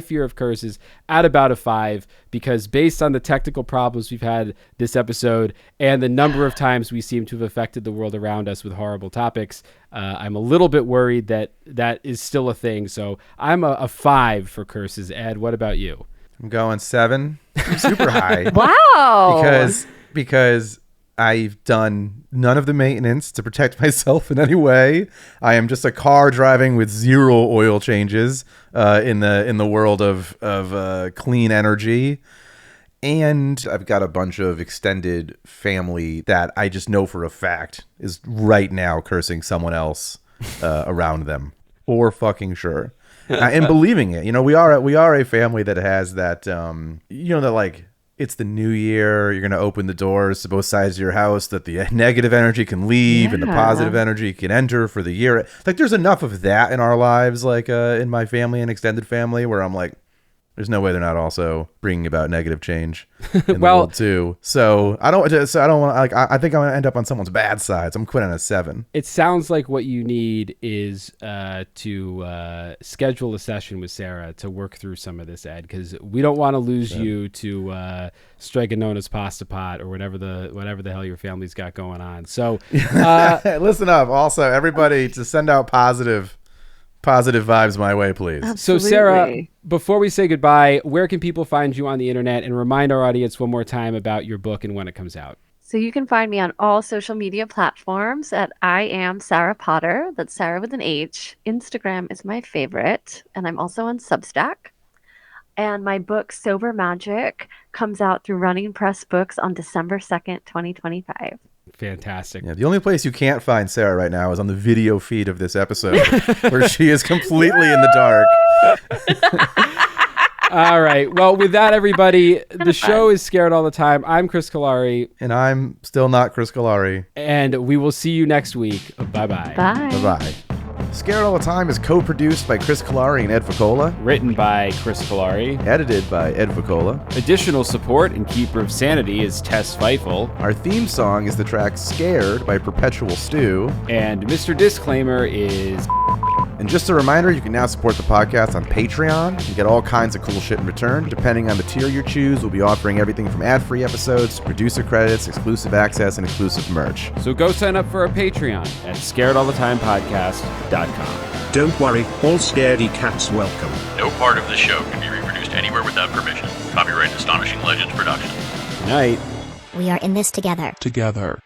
fear of curses at about a 5, because based on the technical problems we've had this episode and the number of times we seem to have affected the world around us with horrible topics, I'm a little bit worried that is still a thing. So I'm a 5 for curses. Ed, what about you? I'm going 7. Super high. Wow. Because I've done none of the maintenance to protect myself in any way. I am just a car driving with 0 oil changes in the world of clean energy. And I've got a bunch of extended family that I just know for a fact is right now cursing someone else around them, for fucking sure. And believing it. You know, we are a family that has that, that like, it's the new year, you're going to open the doors to both sides of your house that the negative energy can leave and the positive energy can enter for the year. Like, there's enough of that in our lives, like in my family and extended family, where I'm like, there's no way they're not also bringing about negative change in the world too. So I don't want, like, I think I'm going to end up on someone's bad side. So I'm quitting a 7. It sounds like what you need is to schedule a session with Sarah to work through some of this, Ed, because we don't want to lose you to Stregonona's pasta pot or whatever the hell your family's got going on. So listen up. Also, everybody, to send out positive vibes my way, please. Absolutely. So Sarah, before we say goodbye, where can people find you on the internet, and remind our audience one more time about your book and when it comes out? So you can find me on all social media platforms at I am Sarah Potter. That's Sarah with an H. Instagram is my favorite, and I'm also on Substack. And my book, Sober Magic, comes out through Running Press Books on December 2nd, 2025. Fantastic. Yeah, the only place you can't find Sarah right now is on the video feed of this episode, where she is completely in the dark. All right. Well, with that, everybody, the show is Scared All the Time. I'm Chris Cullari. And I'm still not Chris Cullari. And we will see you next week. Bye-bye. Bye. Bye-bye. Scared All the Time is co-produced by Chris Cullari and Ed Voccola. Written by Chris Cullari. Edited by Ed Voccola. Additional support and keeper of sanity is Tess Feifel. Our theme song is the track Scared by Perpetual Stew. And Mr. Disclaimer is... And just a reminder, you can now support the podcast on Patreon and get all kinds of cool shit in return. Depending on the tier you choose, we'll be offering everything from ad-free episodes, producer credits, exclusive access, and exclusive merch. So go sign up for our Patreon at scaredallthetimepodcast.com. Don't worry, all scaredy cats welcome. No part of this show can be reproduced anywhere without permission. Copyright Astonishing Legends Productions. Good night. We are in this together. Together.